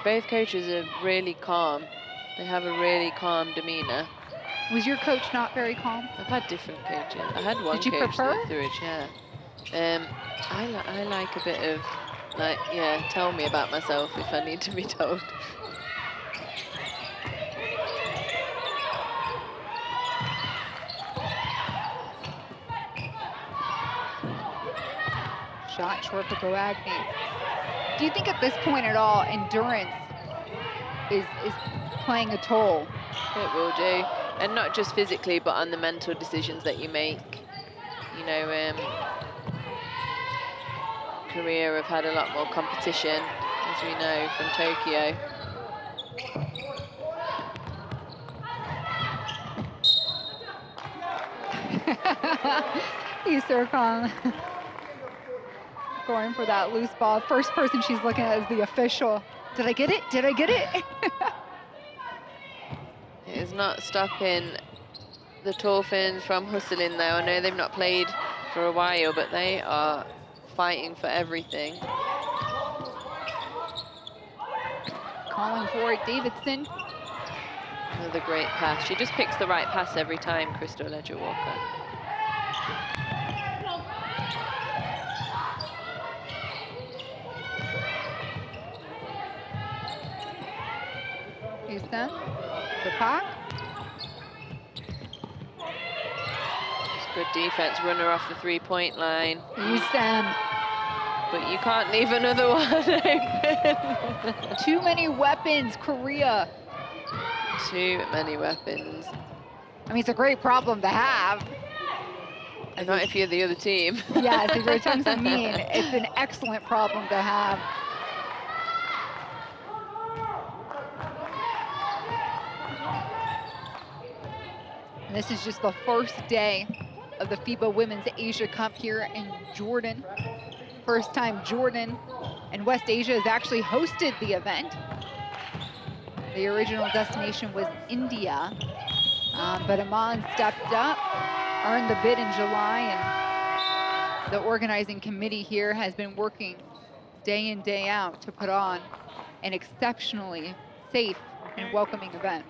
B: Both coaches are really calm. They have a really calm demeanor.
A: Was your coach not very calm?
B: I've had different coaches. I had one
A: Did you
B: coach
A: prefer?
B: that threw a chair. I like a bit of, like, yeah, tell me about myself if I need to be told.
A: Shot short for Boagni. Do you think at this point at all, endurance is playing a toll
B: It will do, and not just physically, but on the mental decisions that you make. You know, Korea have had a lot more competition, as we know, from Tokyo.
A: Isurkong going for that loose ball. First person she's looking at is the official. Did I get it? Did I get it?
B: It is not stopping the Dolphins from hustling, though. I know they've not played for a while, but they are fighting for everything.
A: Calling for it, Davidson.
B: Another great pass. She just picks the right pass every time, Crystal Ledger-Walker.
A: Houston, the pack.
B: Good defense, runner off the three-point line.
A: Houston.
B: But you can't leave another one open.
A: Too many weapons, Korea.
B: Too many weapons.
A: I mean, it's a great problem to have.
B: Not if you're the other team.
A: Yes, if you're team's mean, it's an excellent problem to have. And this is just the first day of the FIBA Women's Asia Cup here in Jordan. First time Jordan and West Asia has actually hosted the event. The original destination was India, but Aman stepped up, earned the bid in July, and the organizing committee here has been working day in, day out to put on an exceptionally safe and welcoming event.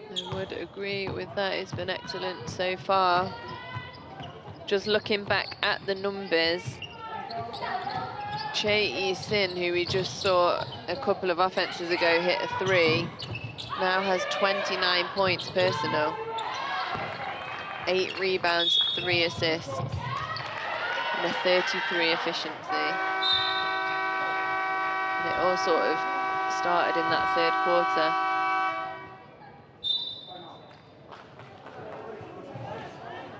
B: I would agree with that. It's been excellent so far. Just looking back at the numbers, Chae Sin, who we just saw a couple of offenses ago hit a 3, now has 29 points personal, 8 rebounds, 3 assists, and a 33 efficiency. And it all sort of started in that third quarter.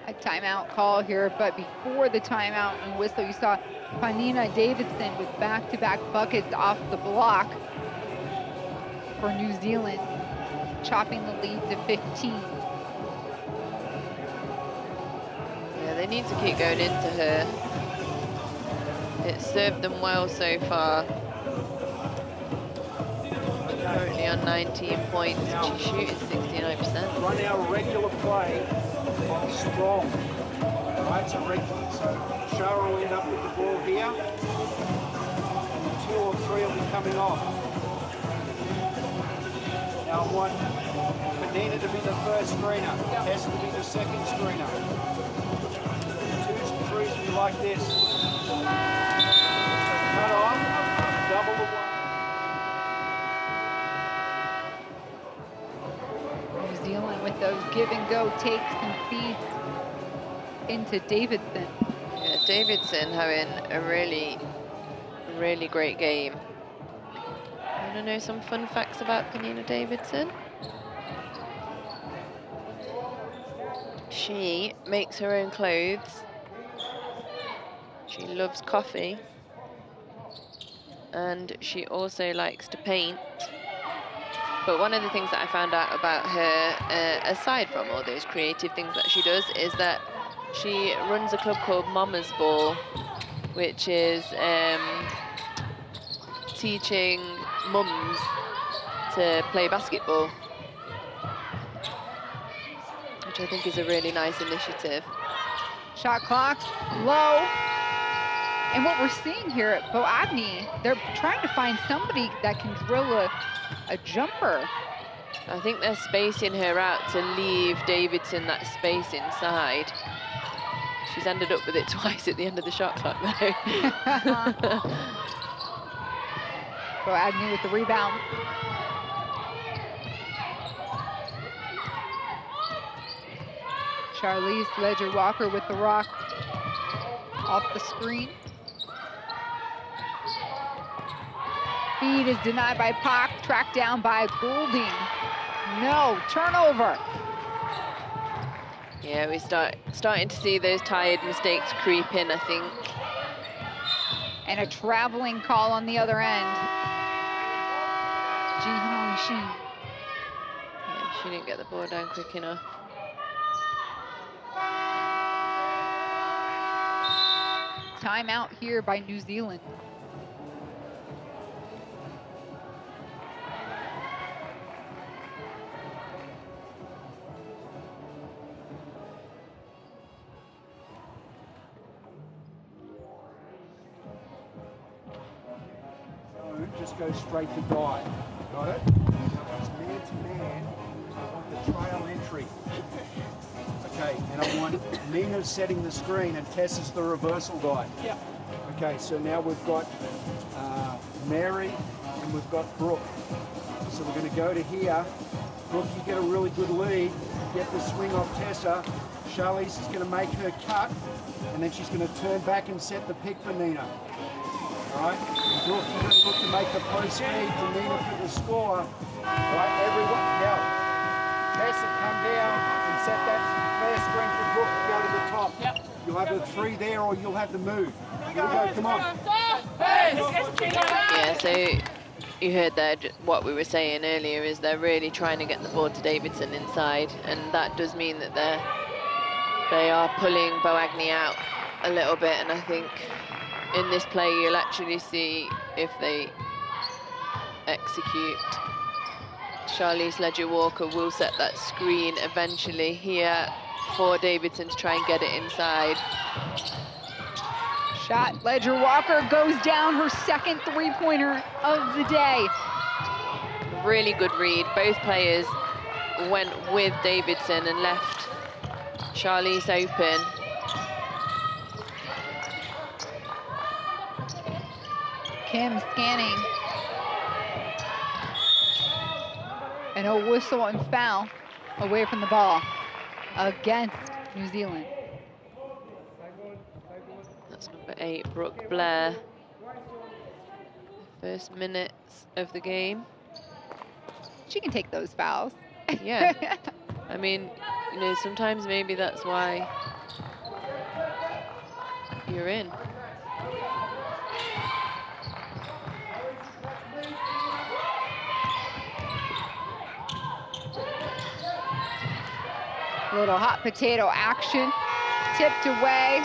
A: A timeout call here, but before the timeout and whistle, you saw Panina Davidson with back-to-back buckets off the block for New Zealand, chopping the lead to 15.
B: Yeah, they need to keep going into her. It served them well so far. Currently on 19 points, she's shooting 69%.
D: Run our regular play strong. Right, so regular. So Shara will end up with the ball here, and 2 or 3 will be coming off. Now I want Medina to be the first screener, Tess to be the second screener. 2s and 3s will be like this. Cut off, double the one.
A: New Zealand with those give and go takes and feeds into Davidson.
B: Yeah, Davidson having a really, really great game. Want to know some fun facts about Panina Davidson? She makes her own clothes. She loves coffee. And she also likes to paint. But one of the things that I found out about her, aside from all those creative things that she does, is that she runs a club called Mama's Ball, which is teaching mums to play basketball, which I think is a really nice initiative.
A: Shot clock low. And what we're seeing here at Boabney, they're trying to find somebody that can drill a jumper.
B: I think they're spacing her out to leave Davidson that space inside. She's ended up with it twice at the end of the shot clock, though.
A: Boabney with the rebound. Charlize Ledger-Walker with the rock off the screen. Feed is denied by Pak, tracked down by Goulding. No, turnover.
B: Yeah, we starting to see those tired mistakes creep in, I think.
A: And a traveling call on the other end. Ji-Hong Shin.
B: Yeah, she didn't get the ball down quick enough.
A: Timeout here by New Zealand.
D: Just go straight to dive. Got it? It's man to man. So I want the trail entry. Okay, and I want Nina setting the screen and Tess is the reversal guy.
H: Yeah.
D: Okay, so now we've got Mary and we've got Brooke. So we're going to go to here. Brooke, you get a really good lead. Get the swing off Tessa. Charlize is going to make her cut, and then she's going to turn back and set the pick for Nina. All right, and Brooke, you're going to look to make the post feed to Nina for the score. All right, everyone, now, Tessa, come down and set that flare screen for Brooke to go to the top.
H: Yep.
D: You'll have the 3 there or you'll have the move. Here we go, come on.
B: Yeah, so you heard there what we were saying earlier is they're really trying to get the ball to Davidson inside, and that does mean that they are pulling Boagni out a little bit, and I think in this play you'll actually see if they execute. Charlize Ledger-Walker will set that screen eventually here for Davidson to try and get it inside.
A: Shot, Ledger-Walker goes down, her second three-pointer of the day.
B: Really good read. Both players went with Davidson and left Charlize open.
A: Kim scanning. And a whistle and foul away from the ball against New Zealand.
B: That's number 8, Brooke Blair. First minutes of the game.
A: She can take those fouls.
B: Yeah. I mean, you know, sometimes maybe that's why you're in.
A: Little hot potato action, tipped away,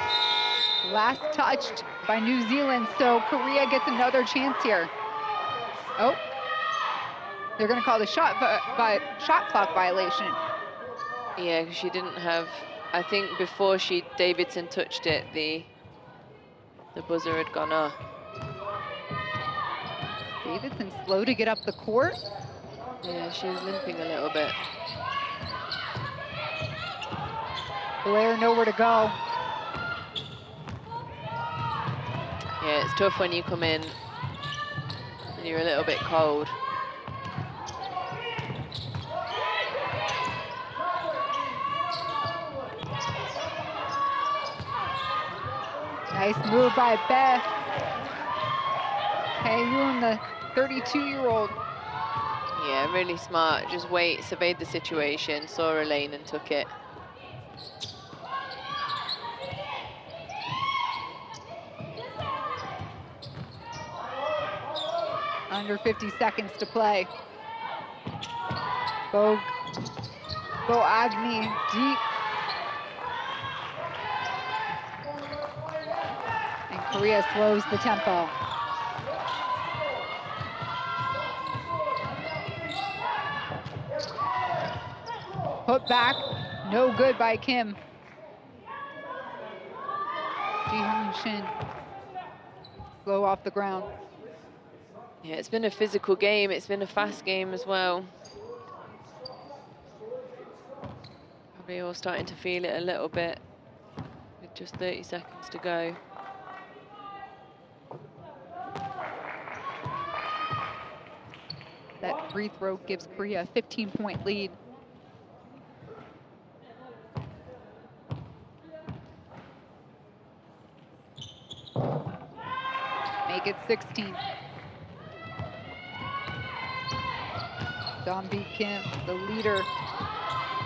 A: last touched by New Zealand, so Korea gets another chance here. Oh, they're gonna call the shot clock violation.
B: Yeah, because she didn't have, I think before Davidson touched it, the buzzer had gone off.
A: Davidson slow to get up the court.
B: Yeah, she was limping a little bit.
A: Blair nowhere to go.
B: Yeah, it's tough when you come in and you're a little bit cold.
A: Nice move by Beth. Hey, Yoon, the 32-year-old.
B: Yeah, really smart. Just surveyed the situation, saw a lane and took it.
A: Under 50 seconds to play. Boagni deep. And Korea slows the tempo. Put back, no good by Kim. Ji-Hong Shin, slow off the ground.
B: Yeah, it's been a physical game. It's been a fast game as well. Probably all starting to feel it a little bit with just 30 seconds to go.
A: That free throw gives Korea a 15-point lead. Make it 16. Donbi Kim, the leader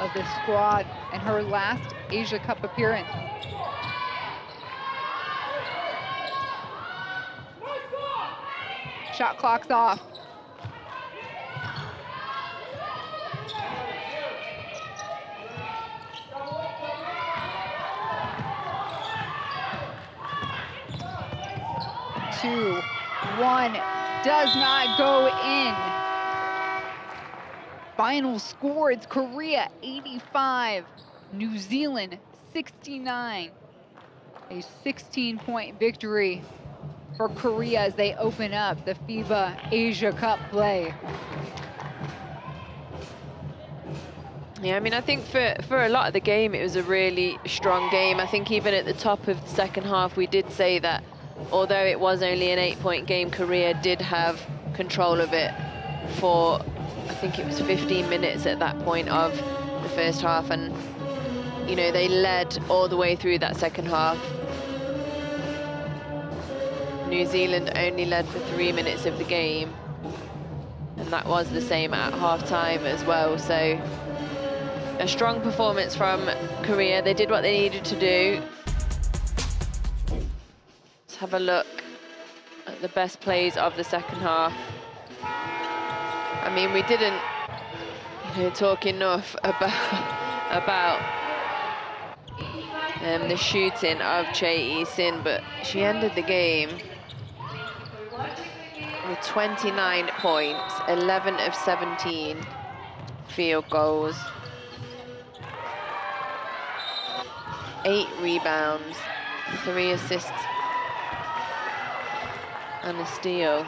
A: of the squad, and her last Asia Cup appearance. Shot clock's off. Two, one, does not go in. Final score, it's Korea 85, New Zealand 69. A 16-point victory for Korea as they open up the FIBA Asia Cup play.
B: Yeah, I mean, I think for a lot of the game, it was a really strong game. I think even at the top of the second half, we did say that although it was only an 8-point game, Korea did have control of it for, I think it was 15 minutes at that point of the first half. And, you know, they led all the way through that second half. New Zealand only led for 3 minutes of the game. And that was the same at half-time as well. So a strong performance from Korea. They did what they needed to do. Let's have a look at the best plays of the second half. I mean, we didn't, you know, talk enough about the shooting of Chae Yi-sin, but she ended the game with 29 points, 11 of 17 field goals, 8 rebounds, 3 assists, and a steal.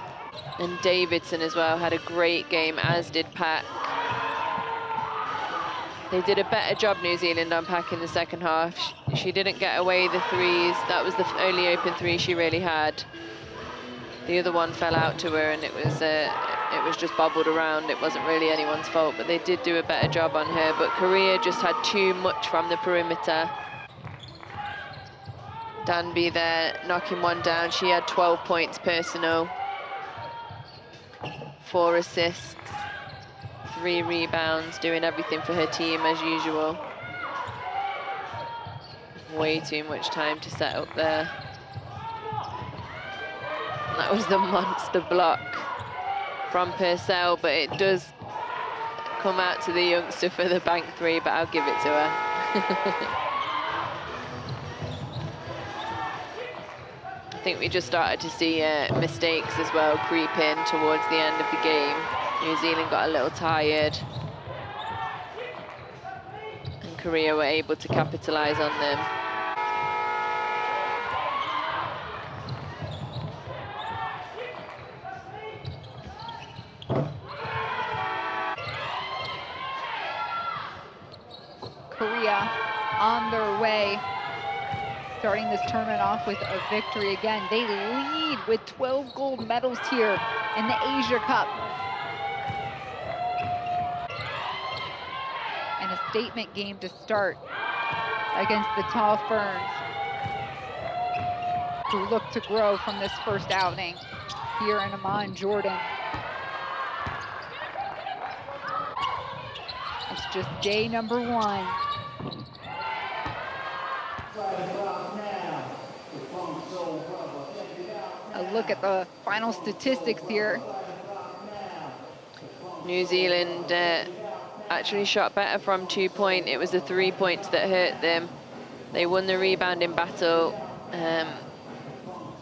B: And Davidson as well had a great game, as did Pak. They did a better job, New Zealand, on Pak in the second half. She didn't get away the threes. That was the only open three she really had. The other one fell out to her, and it was just bobbled around. It wasn't really anyone's fault, but they did do a better job on her. But Korea just had too much from the perimeter. Danby there, knocking one down. She had 12 points personal, 4 assists, 3 rebounds, doing everything for her team as usual. Way too much time to set up there. And that was the monster block from Purcell, but it does come out to the youngster for the bank three, but I'll give it to her. I think we just started to see mistakes as well creep in towards the end of the game. New Zealand got a little tired, and Korea were able to capitalise on them.
A: Korea on their way, starting this tournament off with a victory again. They lead with 12 gold medals here in the Asia Cup. And a statement game to start against the Tall Ferns, who look to grow from this first outing here in Amman, Jordan. It's just day number 1. A look at the final statistics here.
B: New Zealand actually shot better from 2-point. It was the 3 points that hurt them. They won the rebounding battle.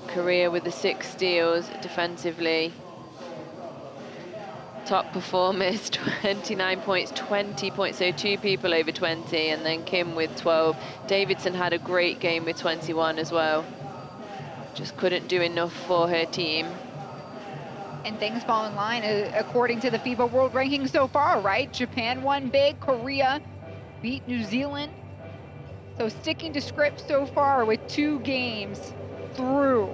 B: Korea with the 6 steals defensively. Top performers, 29 points, 20 points, so 2 people over 20, and then Kim with 12. Davidson had a great game with 21 as well. Just couldn't do enough for her team.
A: And things fall in line according to the FIBA World Ranking so far, right? Japan won big, Korea beat New Zealand. So sticking to script so far with 2 games through.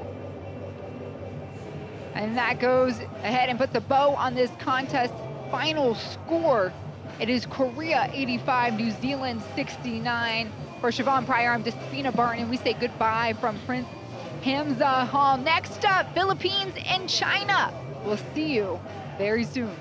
A: And that goes ahead and puts a bow on this contest. Final score, it is Korea 85, New Zealand 69. For Siobhan Pryor, I'm Despina Barton, and we say goodbye from Prince Hamza Hall. Next up, Philippines and China. We'll see you very soon.